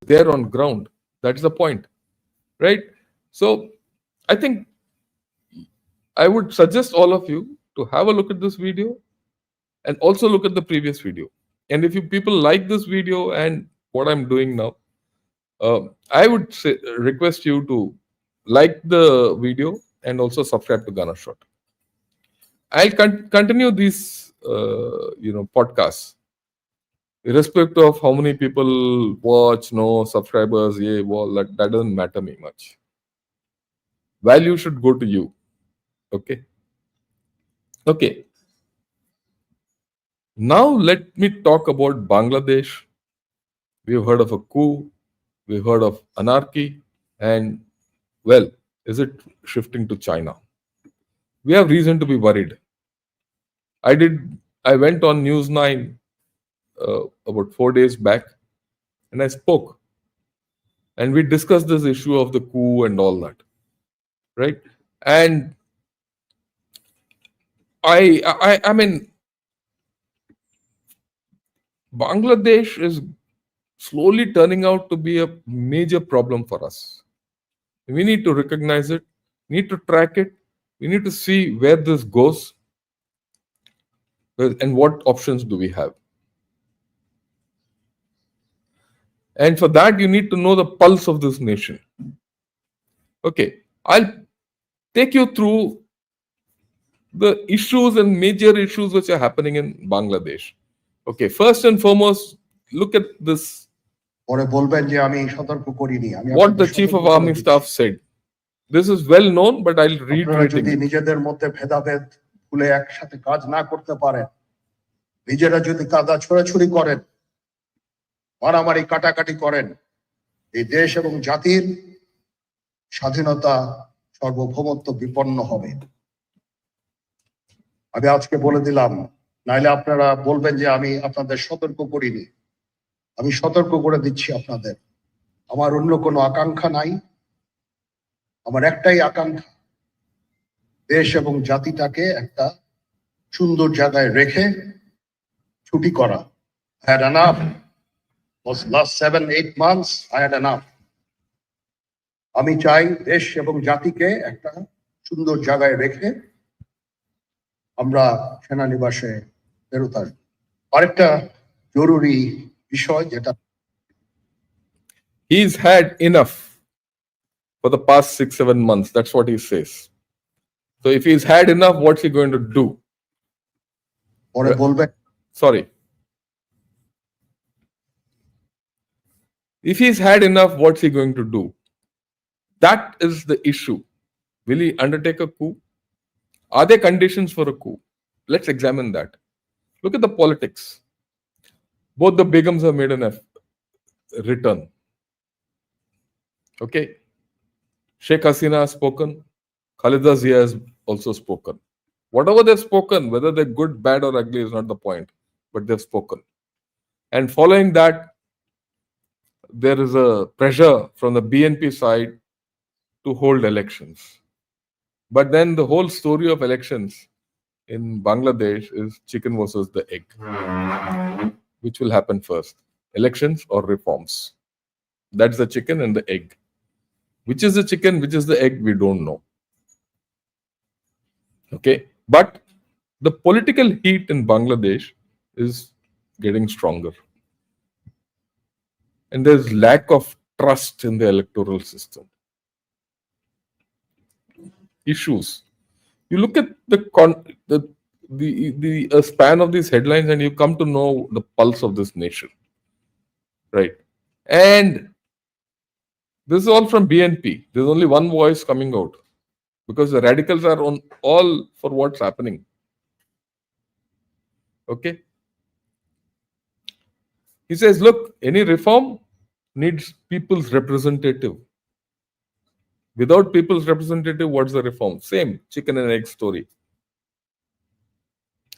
there on ground. That's the point. Right? So I think I would suggest all of you to have a look at this video and also look at the previous video. And if you people like this video and what I'm doing now, I would request you to like the video and also subscribe to Ghana Shot. I'll continue these, podcasts, irrespective of how many people watch, no subscribers, that doesn't matter me much. value should go to you. Okay. Okay. Now let me talk about Bangladesh. We've heard of a coup, we've heard of anarchy, and well, is it shifting to China? We have reason to be worried. I went on News 9 about 4 days back and I spoke and we discussed this issue of the coup and all that, right? And I mean, Bangladesh is slowly turning out to be a major problem for us. We need to recognize it, need to track it, we need to see where this goes and what options do we have. And for that, you need to know the pulse of this nation. Okay, I'll take you through the issues and major issues which are happening in Bangladesh. Okay, first and foremost, look at this. What the Chief of Army Staff said. This is well known, but I'll reiterate it. নিজেরা যদি কাদা ছোড়াছুড়ি করেন, মারামারি কাটাকাটি করেন, এই দেশ এবং জাতির স্বাধীনতা সার্বভৌমত্ব বিপন্ন হবে। আমি আজকে বলে দিলাম, নাইলে আপনারা বলবেন যে আমি আপনাদের সতর্ক করিনি। আমি সতর্ক করে দিচ্ছি আপনাদের। আমার অন্য কোনো আকাঙ্ক্ষা নাই, আমার একটাই আকাঙ্ক্ষা, দেশ এবং জাতিটাকে একটা সুন্দর জায়গায় রেখে ছুটি করা। I had enough. Was last 7-8 months I had enough. আমি চাই দেশ এবং জাতিকে একটা সুন্দর জায়গায় রেখে আমরা সেনানিবাসে ফেরত আসবো। আরেকটা জরুরি বিষয় যেটা, he's had enough for the past 6-7 months. That's what he says. So if he's had enough, what's he going to do? পরে বলবেন, sorry. If he's had enough, what's he going to do? That is the issue. Will he undertake a coup? Are there conditions for a coup? Let's examine that. Look at the politics. Both the Begums have made an return. Okay. Sheikh Hasina has spoken. Khalida Zia has also spoken. Whatever they've spoken, whether they're good, bad, or ugly is not the point, but they've spoken. And following that, there is a pressure from the BNP side to hold elections. But then the whole story of elections in Bangladesh is chicken versus the egg. Which will happen first? Elections or reforms? That's the chicken and the egg. Which is the chicken, which is the egg, we don't know. Okay, but the political heat in Bangladesh is getting stronger. And there's lack of trust in the electoral system. Issues. You look at the span of these headlines and you come to know the pulse of this nation. Right. And this is all from BNP. There's only one voice coming out because the radicals are on all for what's happening. Okay. He says, look, any reform needs people's representative. Without people's representative, what's the reform? Same chicken and egg story.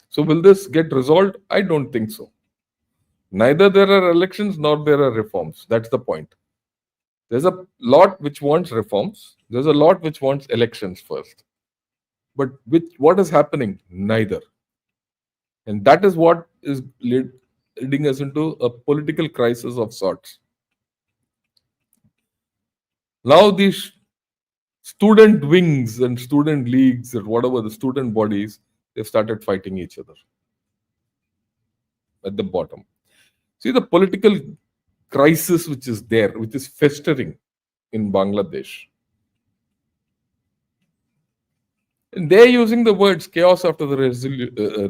So will this get resolved? I don't think so. Neither there are elections nor there are reforms. That's the point. There's a lot which wants reforms. There's a lot which wants elections first. But what is happening? Neither. And that is what is leading us into a political crisis of sorts. Now these student wings and student leagues or whatever, the student bodies, they've started fighting each other at the bottom. See the political crisis which is there, which is festering in Bangladesh. And they're using the words chaos after the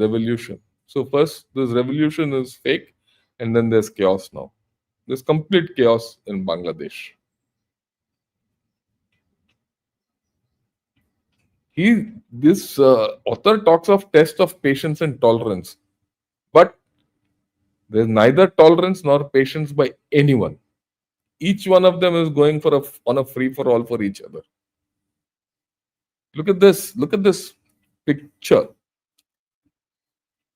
revolution. So first, this revolution is fake, and then there's chaos now. There's complete chaos in Bangladesh. This author talks of test of patience and tolerance, but there's neither tolerance nor patience by anyone. Each one of them is going for on a free for all for each other. Look at this. Look at this picture.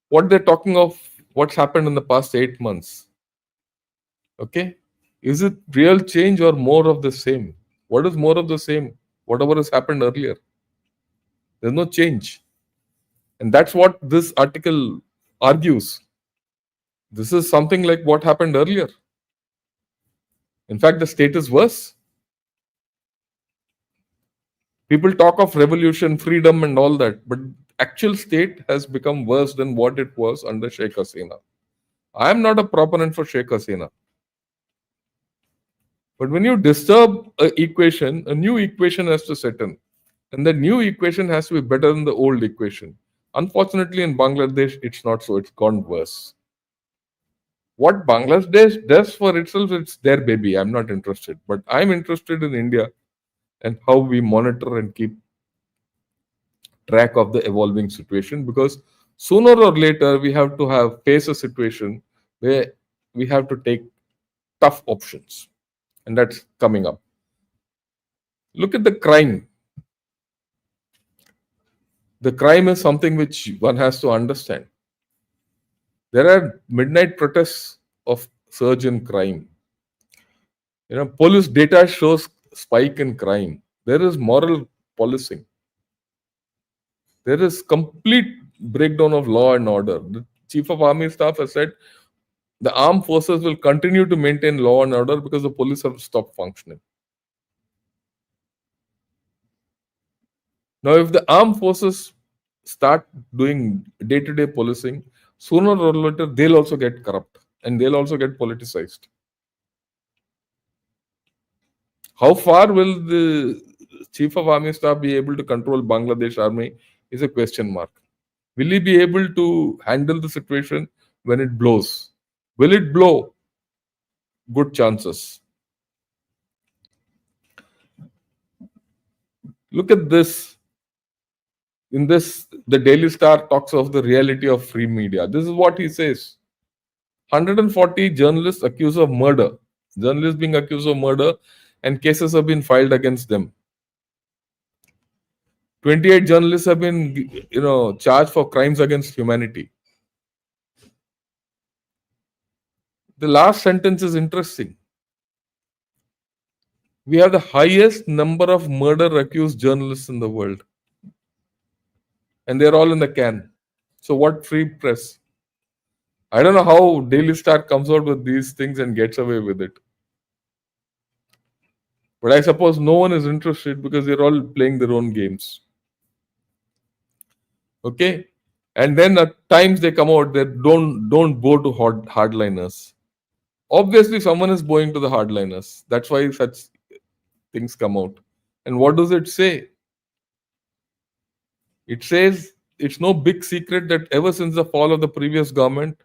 What they're talking of, what's happened in the past 8 months. Okay, is it real change or more of the same? What is more of the same? Whatever has happened earlier. There's no change, and that's what this article argues. This is something like what happened earlier. In fact, the state is worse. People talk of revolution, freedom, and all that, but actual state has become worse than what it was under Sheikh Hasina. I am not a proponent for Sheikh Hasina, but when you disturb a equation, a new equation has to set in, and the new equation has to be better than the old equation. Unfortunately, in Bangladesh, it's not so. It's gone worse. What Bangladesh does for itself, it's their baby. I'm not interested, but I'm interested in India and how we monitor and keep track of the evolving situation, because sooner or later we have to have face a situation where we have to take tough options, and that's coming up. Look at the crime. The crime is something which one has to understand. There are midnight protests of surge in crime. Police data shows spike in crime. There is moral policing. There is complete breakdown of law and order. The chief of army staff has said the armed forces will continue to maintain law and order because the police have stopped functioning. Now, if the armed forces start doing day-to-day policing, sooner or later they'll also get corrupt and they'll also get politicized. How far will the chief of army staff be able to control Bangladesh army is a question mark. Will he be able to handle the situation when it blows? Will it blow? Good chances. Look at this. In this, the Daily Star talks of the reality of free media. This is what he says. 140 journalists accused of murder. Journalists being accused of murder, and cases have been filed against them. 28 journalists have been, charged for crimes against humanity. The last sentence is interesting. We have the highest number of murder accused journalists in the world, and they're all in the can. So what free press? I don't know how Daily Star comes out with these things and gets away with it. But I suppose no one is interested because they're all playing their own games. Okay? And then at times they come out that don't go to hardliners. Obviously, someone is going to the hardliners. That's why such things come out. And what does it say? It says it's no big secret that ever since the fall of the previous government,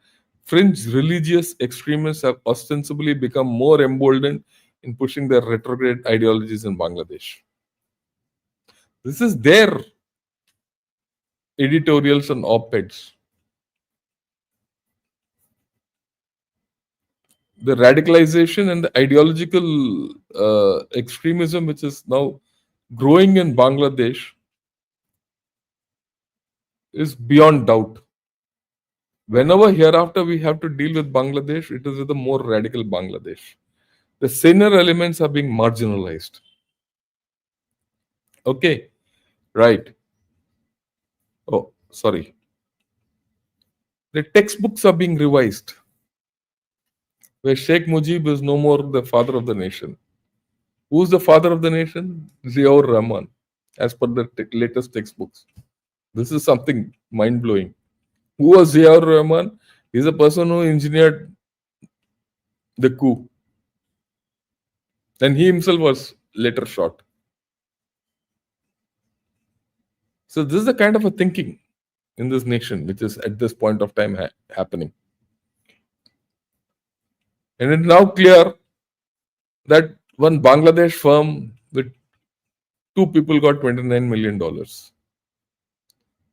fringe religious extremists have ostensibly become more emboldened in pushing their retrograde ideologies in Bangladesh. This is their editorials and op-eds. The radicalization and the ideological extremism which is now growing in Bangladesh is beyond doubt. Whenever hereafter we have to deal with Bangladesh, it is with a more radical Bangladesh. The saner elements are being marginalized. Okay, right. Oh, sorry. The textbooks are being revised, where Sheikh Mujib is no more the father of the nation. Who's the father of the nation? Ziaur Rahman, as per the latest textbooks. This is something mind blowing. Who was Ziaur Rahman? He's a person who engineered the coup. And he himself was later shot. So this is the kind of a thinking in this nation which is at this point of time happening. And it's now clear that one Bangladesh firm with two people got $29 million.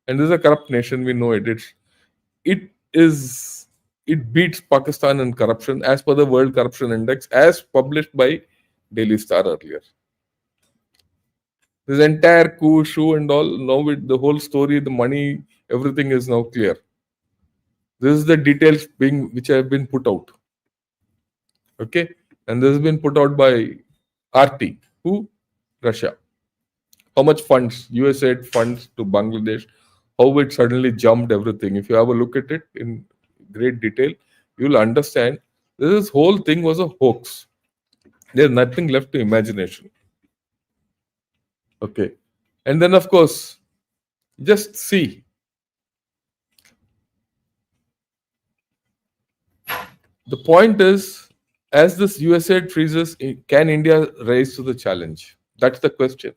And this is a corrupt nation. We know it. It is it beats Pakistan in corruption as per the World Corruption Index, as published by Daily Star earlier. This entire coup, shoe, and all, now with the whole story, the money, everything is now clear. This is the details being which have been put out. Okay, and this has been put out by RT, who Russia. How much funds USAID funds to Bangladesh? How it suddenly jumped everything. If you have a look at it in great detail, you will understand this whole thing was a hoax. There's nothing left to imagination. Okay, and then of course, just see. The point is, as this USAID freezes, can India rise to the challenge? That's the question.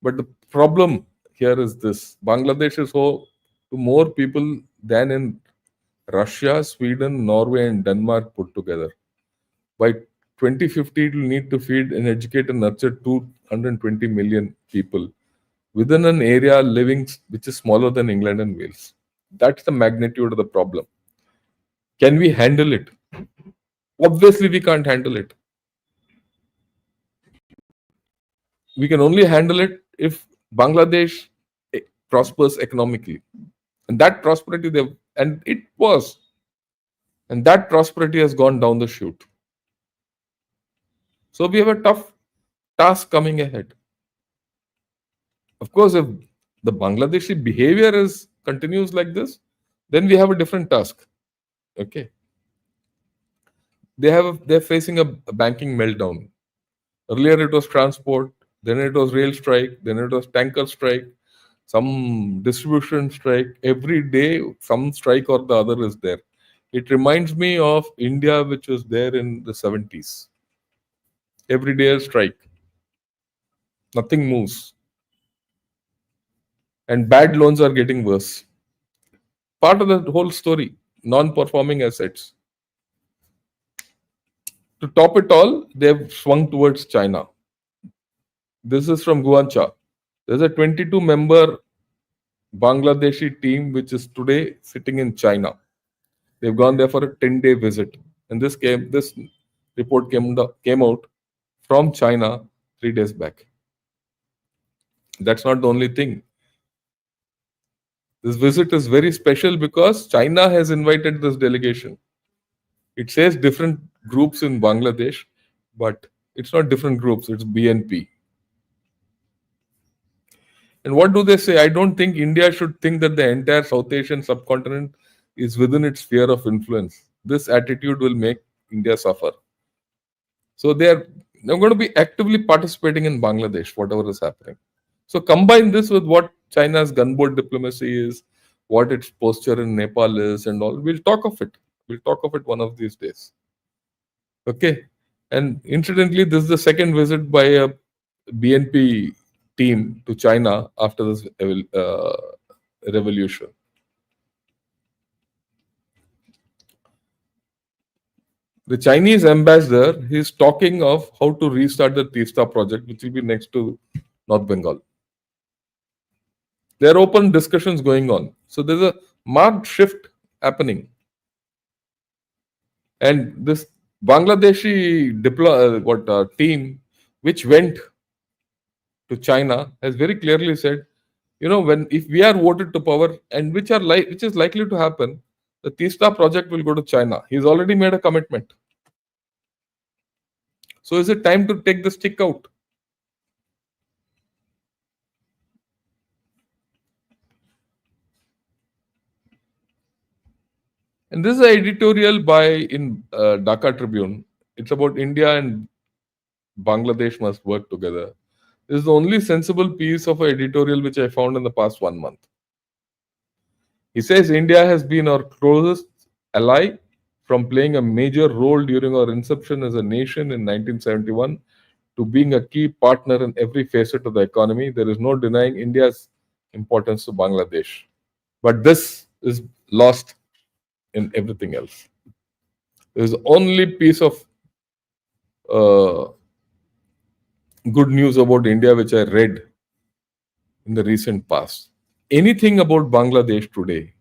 But the problem here is this: Bangladesh is home to more people than in Russia, Sweden, Norway, and Denmark put together. By 2050, it will need to feed and educate and nurture 220 million people within an area living which is smaller than England and Wales. That's the magnitude of the problem. Can we handle it? Obviously, we can't handle it. We can only handle it if Bangladesh prospers economically. And that prosperity, and it was, and that prosperity has gone down the chute. So we have a tough task coming ahead. Of course, if the Bangladeshi behavior is continues like this, then we have a different task. Okay, they're facing a banking meltdown. Earlier it was transport, then it was rail strike, then it was tanker strike, some distribution strike. Every day, some strike or the other is there. It reminds me of India, which was there in the 70s. Every day a strike, nothing moves, and bad loans are getting worse. Part of the whole story, non-performing assets. To top it all, they've swung towards China. This is from Guancha. There's a 22-member Bangladeshi team which is today sitting in China. They've gone there for a 10-day visit, and this report came out from China 3 days back. That's not the only thing. This visit is very special because China has invited this delegation. It says different groups in Bangladesh, but it's not different groups, it's BNP. And what do they say? I don't think India should think that the entire South Asian subcontinent is within its sphere of influence. This attitude will make India suffer. So they're going to be actively participating in Bangladesh, whatever is happening. So combine this with what China's gunboat diplomacy is, what its posture in Nepal is, and all. We'll talk of it. We'll talk of it one of these days. Okay. And incidentally, this is the second visit by a BNP team to China after this revolution. The Chinese ambassador is talking of how to restart the Teesta project, which will be next to North Bengal. There are open discussions going on. So there's a marked shift happening. And this Bangladeshi team, which went to China, has very clearly said, if we are voted to power, and which is likely to happen, the Teesta project will go to China. He's already made a commitment. So is it time to take the stick out? And this is an editorial in Dhaka Tribune. It's about India and Bangladesh must work together. This is the only sensible piece of editorial which I found in the past 1 month. He says India has been our closest ally from playing a major role during our inception as a nation in 1971 to being a key partner in every facet of the economy. There is no denying India's importance to Bangladesh. But this is lost in everything else. There is only piece of good news about India which I read in the recent past. anything about Bangladesh today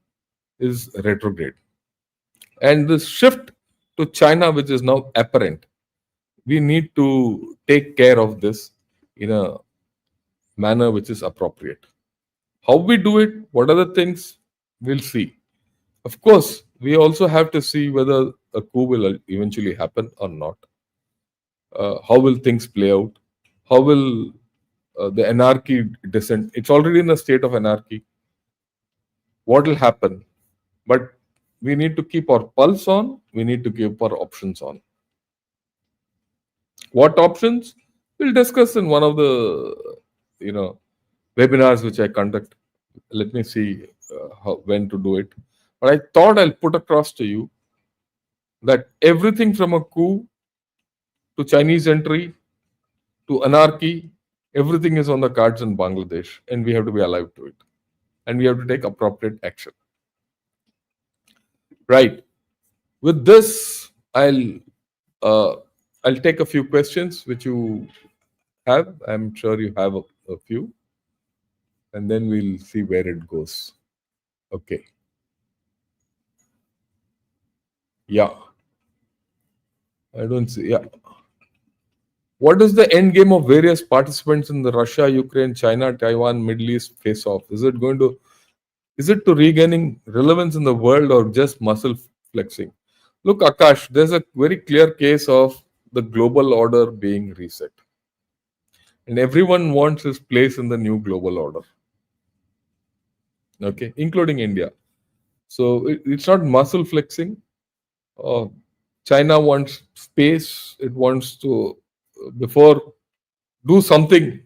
is retrograde. And the shift to China, which is now apparent, we need to take care of this in a manner which is appropriate. How we do it, what are the things, we'll see. Of course, we also have to see whether a coup will eventually happen or not. How will things play out? How will the anarchy descend? It's already in a state of anarchy. What will happen? But we need to keep our pulse on. We need to keep our options on. What options? We'll discuss in one of the webinars which I conduct. Let me see when to do it. But I thought I'll put across to you that everything from a coup to Chinese entry to anarchy, everything is on the cards in Bangladesh, and we have to be alive to it, and we have to take appropriate action. Right. With this, uh, I'll take a few questions which you have. I'm sure you have a few, and then we'll see where it goes. Okay. Yeah. I don't see. Yeah. What is the end game of various participants in the Russia, Ukraine, China, Taiwan, Middle East face off? Is it to regaining relevance in the world or just muscle flexing? Look, Akash, there's a very clear case of the global order being reset. And everyone wants his place in the new global order. Okay, including India. So it's not muscle flexing. Uh, China wants space. It wants to, before, do something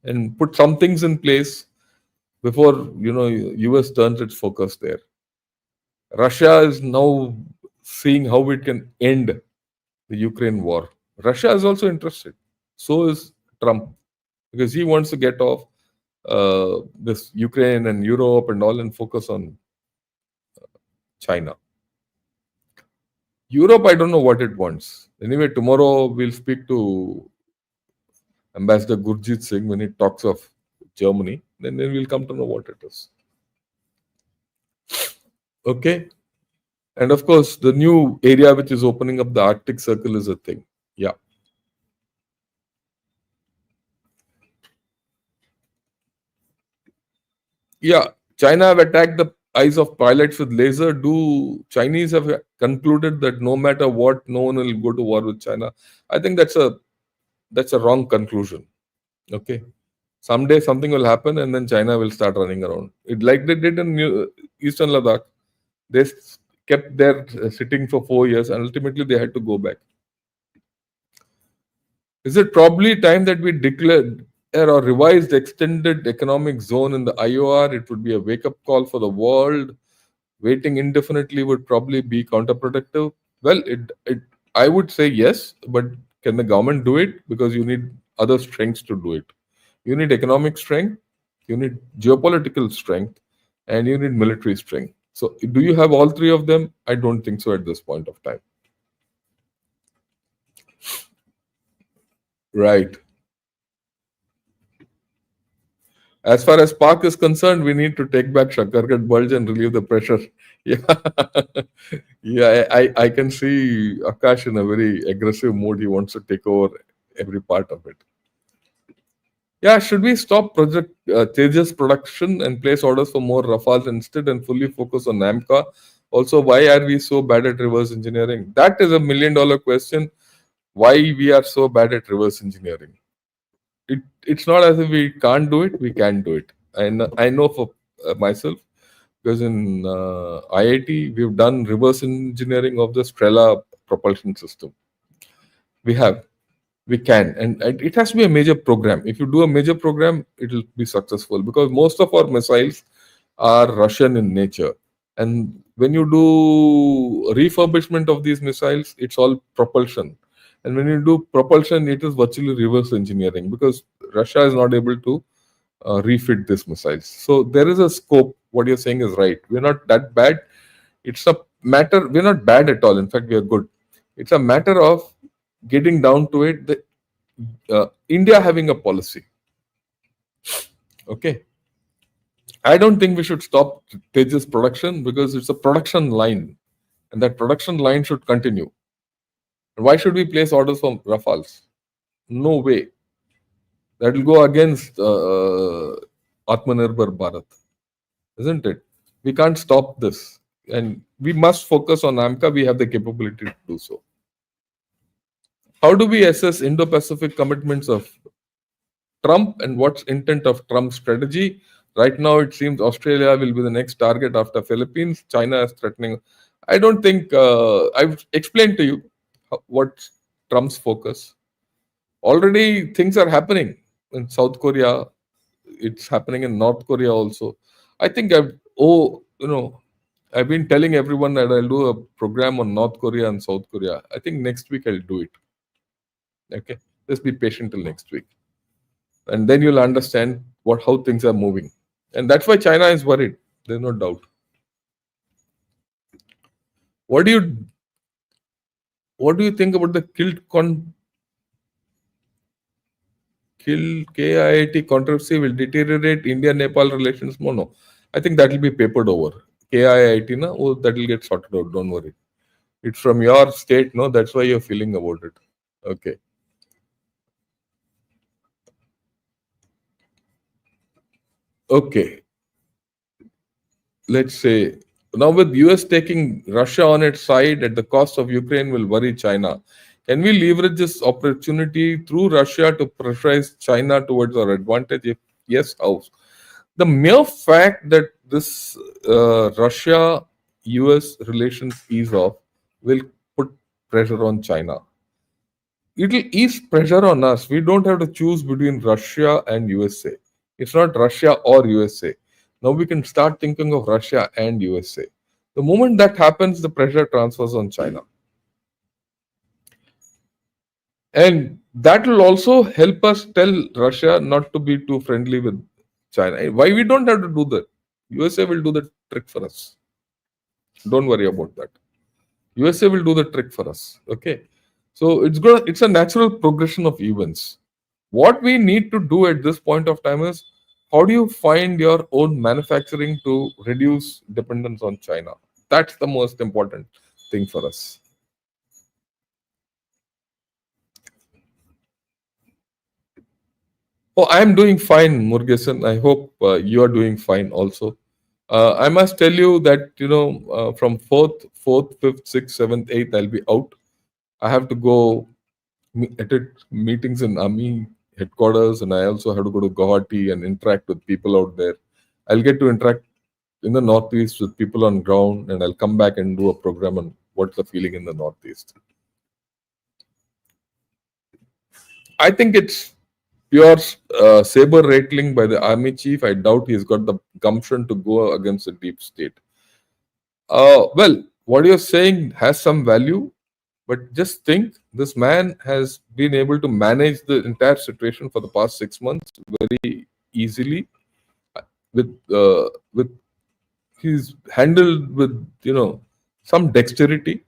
and put some things in place before US turns its focus there. Russia is now seeing how it can end the Ukraine war. Russia is also interested. So is Trump, because he wants to get off this Ukraine and Europe and all and focus on China. Europe, I don't know what it wants. Anyway, tomorrow we'll speak to Ambassador Gurjit Singh when he talks of Germany. Then we'll come to know what it is. Okay. And of course, the new area which is opening up, the Arctic Circle, is a thing. Yeah. Yeah. China have attacked the eyes of pilots with laser. Do Chinese have concluded that no matter what, no one will go to war with China? I think that's a wrong conclusion. Okay. Someday something will happen and then China will start running around. It like they did in Eastern Ladakh. They kept there sitting for 4 years and ultimately they had to go back. Is it probably time that we declare or revise the extended economic zone in the IOR? It would be a wake up call for the world. Waiting indefinitely would probably be counterproductive. Well, I would say yes, but can the government do it? Because you need other strengths to do it. You need economic strength, you need geopolitical strength, and you need military strength. So, do you have all three of them? I don't think so at this point of time. Right. As far as Park is concerned, we need to take back Shakargat Bulge and relieve the pressure. Yeah, yeah. I can see Akash in a very aggressive mood. He wants to take over every part of it. Yeah, should we stop Project Tejas production and place orders for more Rafales instead and fully focus on NAMCA? Also, why are we so bad at reverse engineering? That is $1 million question. Why we are so bad at reverse engineering? It's not as if we can't do it. We can do it. And I know for myself, because in IIT we've done reverse engineering of the Strela propulsion system. We can, and it has to be a major program. If you do a major program, it will be successful because most of our missiles are Russian in nature. And when you do refurbishment of these missiles, it's all propulsion. And when you do propulsion, it is virtually reverse engineering because Russia is not able to refit these missiles. So there is a scope. What you're saying is right. We're not that bad. It's a matter, we're not bad at all. In fact, we are good. It's a matter of getting down to it. India having a policy. Okay. I don't think we should stop Tejas production because it's a production line, and that production line should continue. Why should we place orders for Rafales? No way. That will go against Atmanirbhar Bharat, isn't it? We can't stop this. And we must focus on AMCA. We have the capability to do so. How do we assess Indo Pacific commitments of Trump and what's intent of Trump's strategy? Right now, it seems Australia will be the next target after Philippines. China is threatening. I don't think I've explained to you what's Trump's focus. Already things are happening in South Korea. It's happening in North Korea also. I think I've been telling everyone that I'll do a program on North Korea and South Korea. I think next week I'll do it. Okay, just be patient till next week, and then you'll understand how things are moving. And that's why China is worried. There's no doubt. What do you think about the kill KIIT controversy will deteriorate India-Nepal relations? No. I think that will be papered over. KIIT, na? Oh, that will get sorted out. Don't worry. It's from your state, no? That's why you're feeling about it. Okay. Okay. Let's say now with US taking Russia on its side at the cost of Ukraine will worry China. Can we leverage this opportunity through Russia to pressurize China towards our advantage? If yes, how? The mere fact that this Russia US relations ease off will put pressure on China. It will ease pressure on us. We don't have to choose between Russia and USA. It's not Russia or USA. Now we can start thinking of Russia and USA. The moment that happens, the pressure transfers on China. And that will also help us tell Russia not to be too friendly with China. Why we don't have to do that? USA will do the trick for us. Don't worry about that. USA will do the trick for us. Okay. So it's a natural progression of events. What we need to do at this point of time is how do you find your own manufacturing to reduce dependence on China? That's the most important thing for us. Oh, I'm doing fine, Murgesan. I hope you are doing fine also. I must tell you that from fourth, fifth, sixth, seventh, eighth, I'll be out. I have to go attend meetings in army headquarters, and I also have to go to Guwahati and interact with people out there. I'll get to interact in the Northeast with people on ground, and I'll come back and do a program on what's the feeling in the Northeast. I think it's pure saber rattling by the army chief. I doubt he's got the gumption to go against the deep state. Well, what you're saying has some value, but just think this man has been able to manage the entire situation for the past 6 months very easily. With he's handled with some dexterity,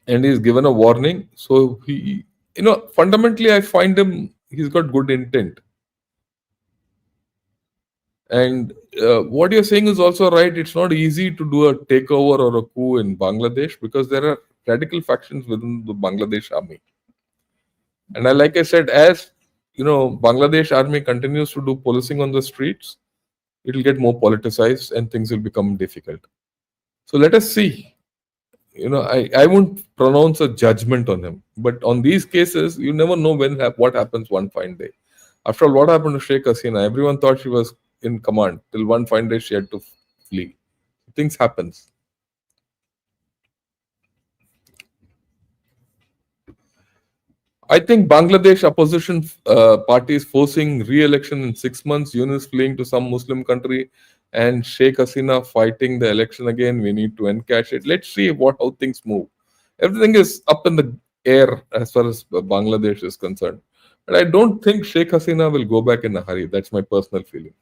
and he's given a warning. So he fundamentally I find he's got good intent. And what you're saying is also right. It's not easy to do a takeover or a coup in Bangladesh because there are radical factions within the Bangladesh army. And like I said, as Bangladesh army continues to do policing on the streets, it will get more politicized and things will become difficult. So let us see. I won't pronounce a judgment on him, but on these cases, you never know what happens one fine day. After all, what happened to Sheikh Hasina? Everyone thought she was in command till one fine day she had to flee. Things happens. I think Bangladesh opposition parties forcing re-election in 6 months, Yunus fleeing to some Muslim country, and Sheikh Hasina fighting the election again. We need to encash it. Let's see how things move. Everything is up in the air as far as Bangladesh is concerned. But I don't think Sheikh Hasina will go back in a hurry. That's my personal feeling.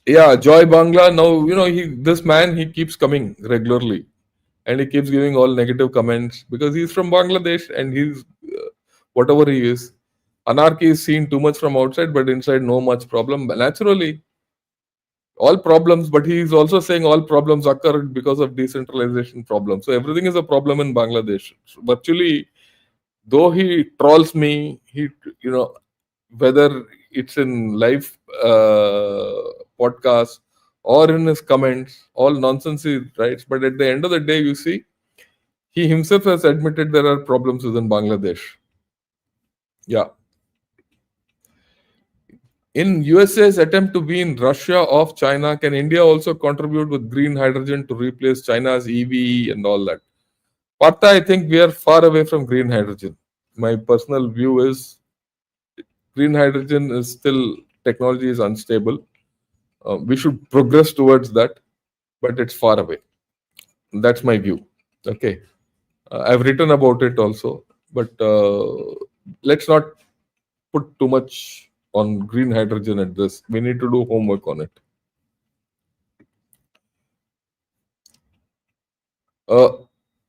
Yeah, Joy Bangla. Now, this man, he keeps coming regularly. and he keeps giving all negative comments because he's from Bangladesh and he's whatever he is. Anarchy is seen too much from outside, but inside no much problem. Naturally, all problems, but he is also saying all problems occur because of decentralization problems. So everything is a problem in Bangladesh. So virtually, though he trolls me, you know, whether it's in live podcast or in his comments, all nonsense he writes. But at the end of the day, you see, he himself has admitted there are problems within Bangladesh. Yeah. In USA's attempt to wean Russia off China, can India also contribute with green hydrogen to replace China's EV and all that? Partha, I think we are far away from green hydrogen. My personal view is green hydrogen is still technology is unstable. We should progress towards that, but it's far away. That's my view. Okay, I've written about it also, but let's not put too much on green hydrogen at this. We need to do homework on it. Uh,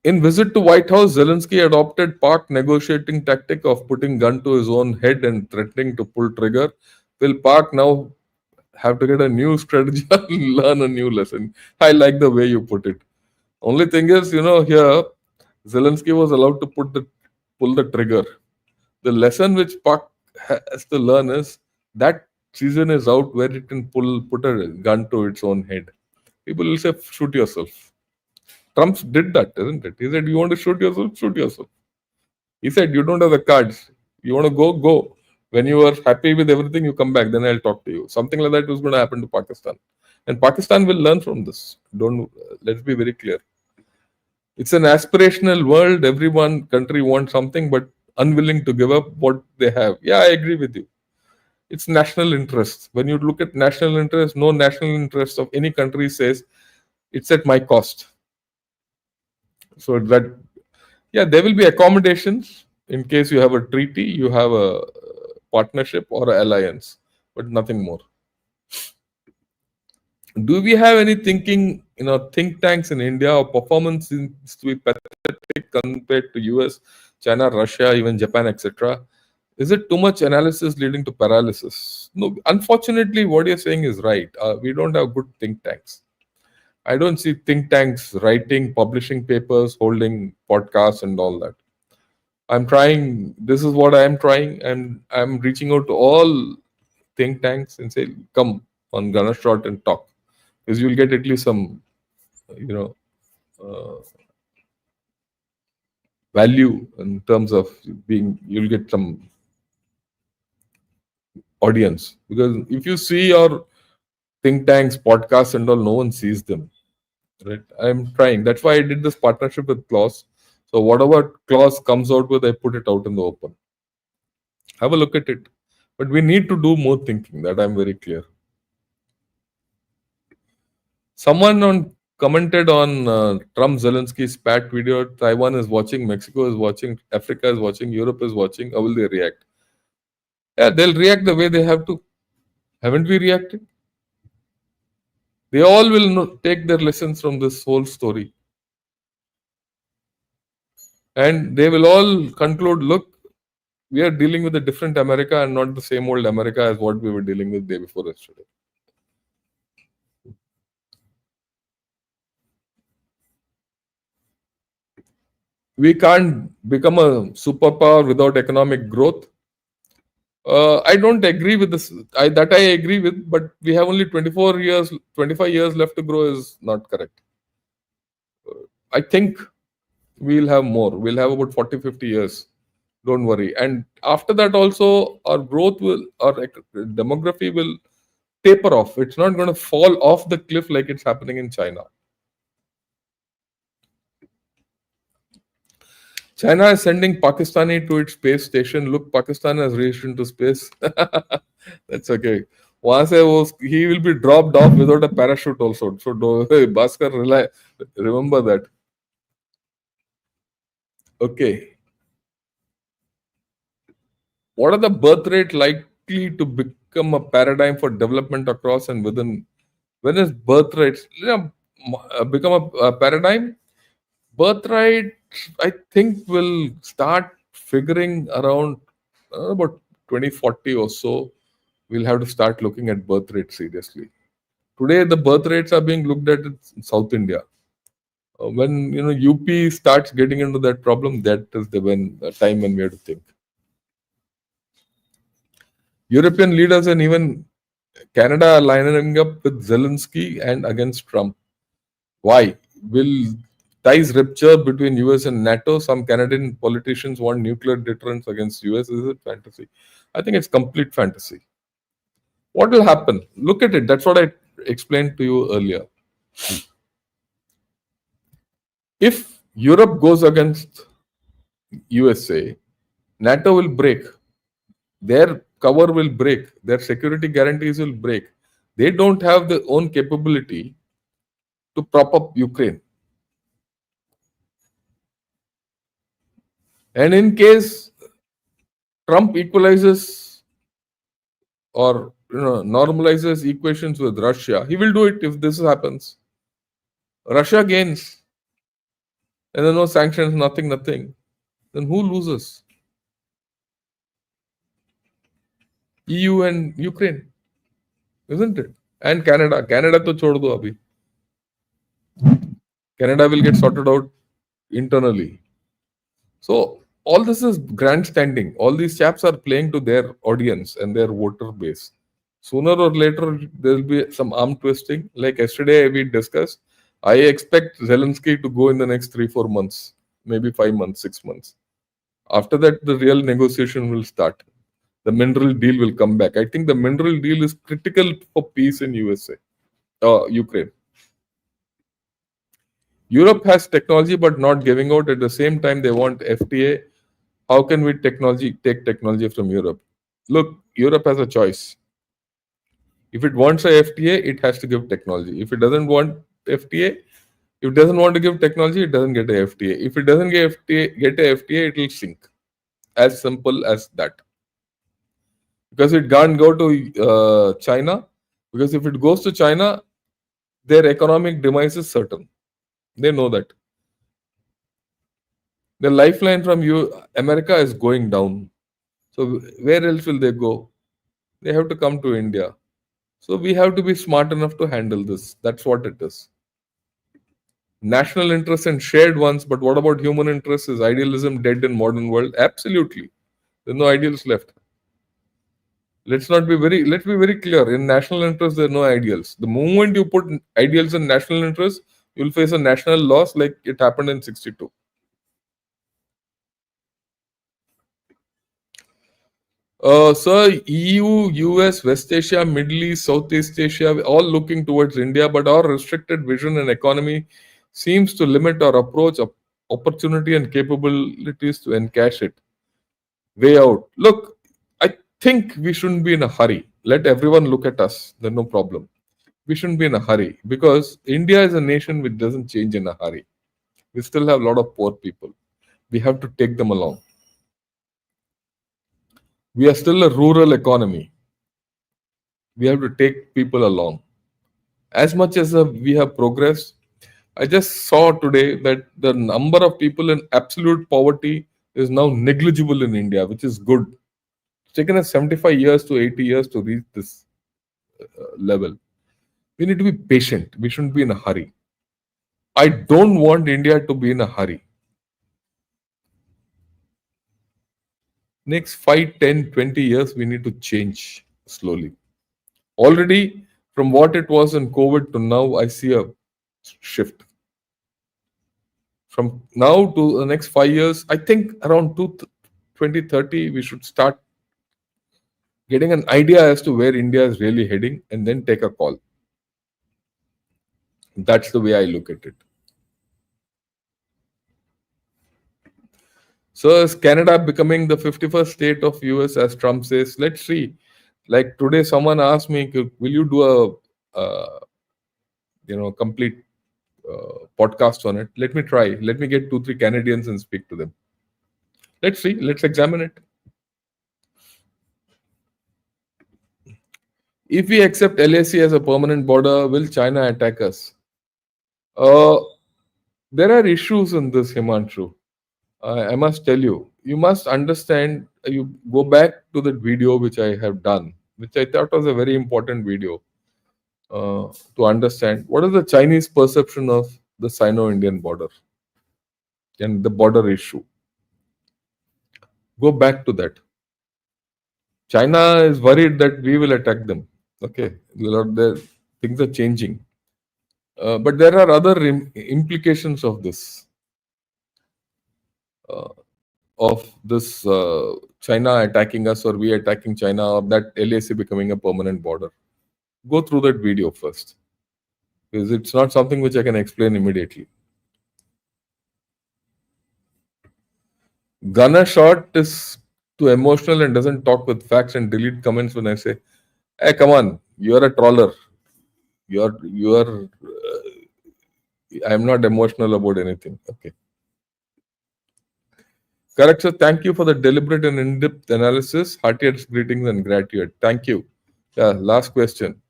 in visit to White House, Zelensky adopted Pak negotiating tactic of putting gun to his own head and threatening to pull trigger. Will Pak now have to get a new strategy and learn a new lesson? I like the way you put it. Only thing is, here Zelensky was allowed to pull the trigger. The lesson which Pak has to learn is that season is out where it can put a gun to its own head. People will say, shoot yourself. Trump did that, isn't it? He said, you want to shoot yourself, shoot yourself. He said, you don't have the cards. You want to go, go. When you are happy with everything, you come back, then I'll talk to you. Something like that was going to happen to Pakistan. And Pakistan will learn from this. Don't Let's be very clear. It's an aspirational world. Everyone country wants something, but unwilling to give up what they have. Yeah, I agree with you. It's national interest. When you look at national interest, no national interest of any country says it's at my cost. So that, yeah, there will be accommodations in case you have a treaty, you have a partnership or an alliance, but nothing more. Do we have any think tanks in India? Our performance seems to be pathetic compared to US, China, Russia, even Japan, etc. Is it too much analysis leading to paralysis? No, unfortunately, what you're saying is right. We don't have good think tanks. I don't see think tanks writing, publishing papers, holding podcasts, and all that. I'm trying. This is what I am trying, and I'm reaching out to all think tanks and say, "Come on Ganesh Trot and talk," because you'll get at least some, you know, uh, value in terms of being. You'll get some audience because if you see your think tanks, podcasts, and all, no one sees them. Right? I'm trying. That's why I did this partnership with Clause. So whatever Clause comes out with, I put it out in the open. Have a look at it. But we need to do more thinking. That I'm very clear. Someone commented on Trump Zelensky spat video. Taiwan is watching, Mexico is watching, Africa is watching, Europe is watching. How will they react? Yeah, they'll react the way they have to. Haven't we reacted? They all will take their lessons from this whole story. And they will all conclude, look, we are dealing with a different America and not the same old America as what we were dealing with day before yesterday. We can't become a superpower without economic growth. I don't agree with this. That I agree with, but we have only 24 years, 25 years left to grow is not correct. I think we'll have more. We'll have about 40, 50 years. Don't worry. And after that, also, our demography will taper off. It's not going to fall off the cliff like it's happening in China. China is sending Pakistani to its space station. Look, Pakistan has reached into space. That's okay. Once he will be dropped off without a parachute also. So, Bhaskar, remember that. Okay. What are the birth rate likely to become a paradigm for development across and within? When is birth rates become a paradigm? Birthright, I think, will start figuring around about 2040 or so. We'll have to start looking at birth rate seriously. Today, the birth rates are being looked at in South India. When UP starts getting into that problem, that is the time when we have to think. European leaders and even Canada are lining up with Zelensky and against Trump. Why? Will ties rupture between US and NATO? Some Canadian politicians want nuclear deterrence against US. Is it fantasy? I think it's complete fantasy. What will happen? Look at it. That's what I explained to you earlier. If Europe goes against USA, NATO will break. Their cover will break. Their security guarantees will break. They don't have their own capability to prop up Ukraine. And in case Trump equalizes or normalizes equations with Russia, he will do it if this happens. Russia gains, and there are no sanctions, nothing, nothing. Then who loses? EU and Ukraine, isn't it? And Canada. Canada to chhod do abhi. Canada will get sorted out internally. So all this is grandstanding. All these chaps are playing to their audience and their voter base. Sooner or later, there will be some arm twisting. Like yesterday we discussed, I expect Zelensky to go in the next 3-4 months, maybe 5 months, 6 months. After that, the real negotiation will start. The mineral deal will come back. I think the mineral deal is critical for peace in Ukraine. Europe has technology but not giving out. At the same time, they want FTA. How can we take technology from Europe? Look, Europe has a choice. If it wants a FTA, it has to give technology. If it doesn't want FTA, if it doesn't want to give technology, it doesn't get a FTA. If it doesn't get a FTA, it will sink. As simple as that. Because it can't go to China. Because if it goes to China, their economic demise is certain. They know that. The lifeline from America is going down. So where else will they go? They have to come to India. So we have to be smart enough to handle this. That's what it is. National interests and shared ones, but what about human interests? Is idealism dead in modern world? Absolutely. There's no ideals left. Let's be very clear. In national interest, there are no ideals. The moment you put ideals in national interest, you'll face a national loss like it happened in 62. Sir, EU, US, West Asia, Middle East, Southeast Asia, all looking towards India, but our restricted vision and economy seems to limit our approach of opportunity and capabilities to encash it. Way out. Look, I think we shouldn't be in a hurry. Let everyone look at us. There's no problem. We shouldn't be in a hurry because India is a nation which doesn't change in a hurry. We still have a lot of poor people. We have to take them along. We are still a rural economy. We have to take people along. As much as we have progressed, I just saw today that the number of people in absolute poverty is now negligible in India, which is good. It's taken us 75 years to 80 years to reach this level. We need to be patient. We shouldn't be in a hurry. I don't want India to be in a hurry. Next 5, 10, 20 years, we need to change slowly. Already, from what it was in COVID to now, I see a shift. From now to the next 5 years, I think around 2030, we should start getting an idea as to where India is really heading and then take a call. That's the way I look at it. So is Canada becoming the 51st state of US as Trump says? Let's see. Like today, someone asked me, "Will you do a complete podcast on it?" Let me try. Let me get 2-3 Canadians and speak to them. Let's see. Let's examine it. If we accept LAC as a permanent border, will China attack us? Uh, There are issues in this, Himanshu. I must tell you. You must understand. You go back to that video which I have done, which I thought was a very important video to understand what is the Chinese perception of the Sino-Indian border and the border issue. Go back to that. China is worried that we will attack them. Okay, things are changing, but there are other implications of this. Uh, of this China attacking us or we attacking China or that LAC becoming a permanent border. Go through that video first because it's not something which I can explain immediately. Gunner shot is too emotional and doesn't talk with facts and delete comments when I say, "Hey, come on, you're a trawler. You're. I'm not emotional about anything." Okay. Correct, sir. Thank you for the deliberate and in-depth analysis. Heartiest greetings and gratitude. Thank you. Yeah, last question.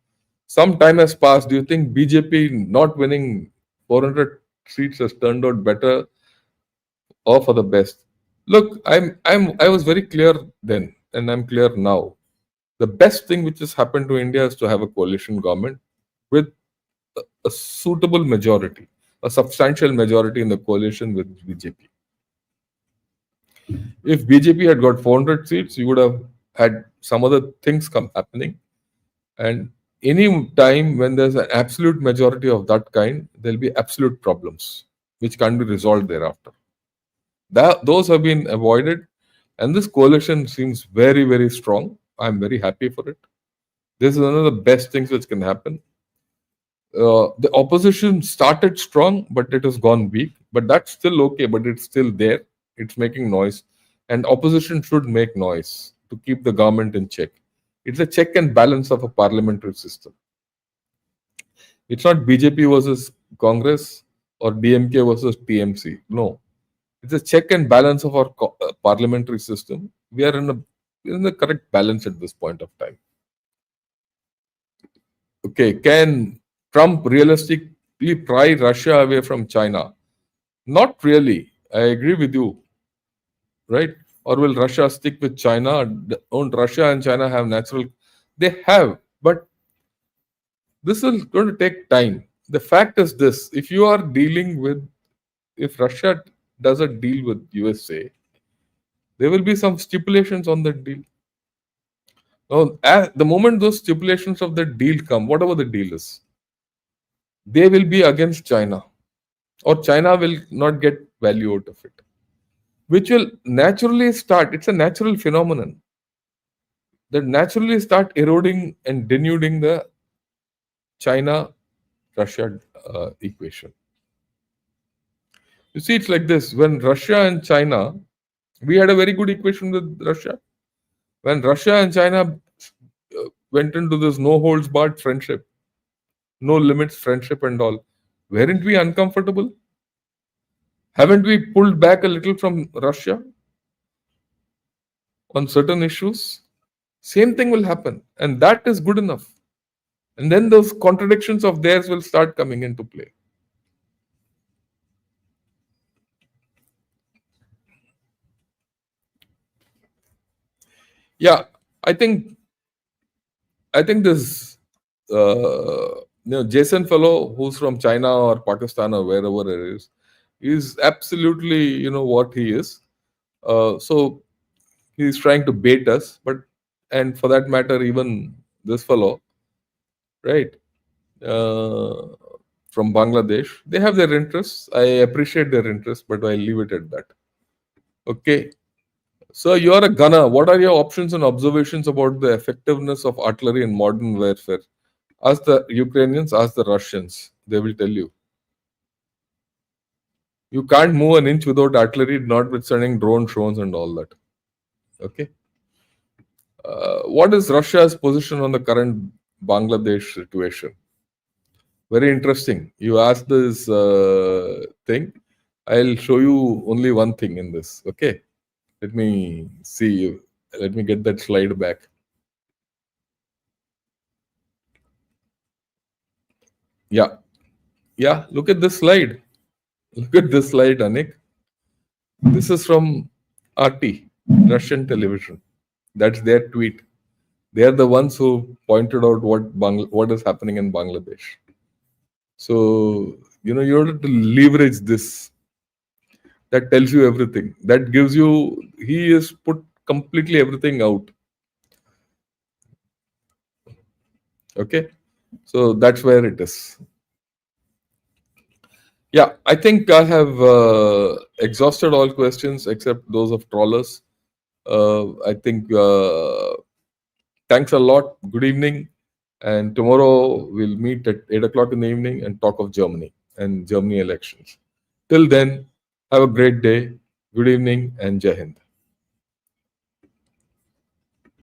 Some time has passed. Do you think BJP not winning 400 seats has turned out better or for the best? Look, I was very clear then, and I'm clear now. The best thing which has happened to India is to have a coalition government with a suitable majority, a substantial majority in the coalition with BJP. If BJP had got 400 seats, you would have had some other things come happening. And any time when there's an absolute majority of that kind, there'll be absolute problems which can't be resolved thereafter. Those have been avoided, and this coalition seems very, very strong. I'm very happy for it. This is one of the best things which can happen. The opposition started strong, but it has gone weak. But that's still okay. But it's still there. It's making noise, and opposition should make noise to keep the government in check. It's a check and balance of a parliamentary system. It's not BJP versus Congress or DMK versus TMC. No, it's a check and balance of our parliamentary system. We are in the correct balance at this point of time. Okay, can Trump realistically pry Russia away from China? Not really. I agree with you, right? Or will Russia stick with China? Don't Russia and China have natural? They have, but this is going to take time. The fact is this: if you are dealing with, if Russia does a deal with USA, there will be some stipulations on that deal. Now, at the moment those stipulations of the deal come, whatever the deal is, they will be against China, or China will not get value out of it, which will naturally start. It's a natural phenomenon that naturally start eroding and denuding the China-Russia equation. You see, it's like this: when Russia and China, we had a very good equation with Russia. When Russia and China went into this no holds barred friendship, no limits friendship and all, weren't we uncomfortable? Haven't we pulled back a little from Russia on certain issues? Same thing will happen, and that is good enough. And then those contradictions of theirs will start coming into play. Yeah, I think this Jason fellow who's from China or Pakistan or wherever it is absolutely what he is. So he's trying to bait us, and for that matter, even this fellow, right, uh, from Bangladesh, they have their interests. I appreciate their interests, but I leave it at that. Okay. So you are a gunner. What are your options and observations about the effectiveness of artillery in modern warfare? Ask the Ukrainians, ask the Russians. They will tell you. You can't move an inch without artillery, notwithstanding drone drones and all that. Okay. What is Russia's position on the current Bangladesh situation? Very interesting. You asked this thing. I'll show you only one thing in this. Okay. Let me see. Let me get that slide back. Yeah. Yeah. Look at this slide. Look at this slide, Anik. This is from RT, Russian television. That's their tweet. They are the ones who pointed out what is happening in Bangladesh. So, you have to leverage this. That tells you everything. That gives you, he has put completely everything out. Okay. So that's where it is. Yeah, I think I have exhausted all questions except those of trawlers. I think thanks a lot. Good evening. And tomorrow we'll meet at 8 o'clock in the evening and talk of Germany and Germany elections. Till then, have a great day. Good evening and Jai Hind.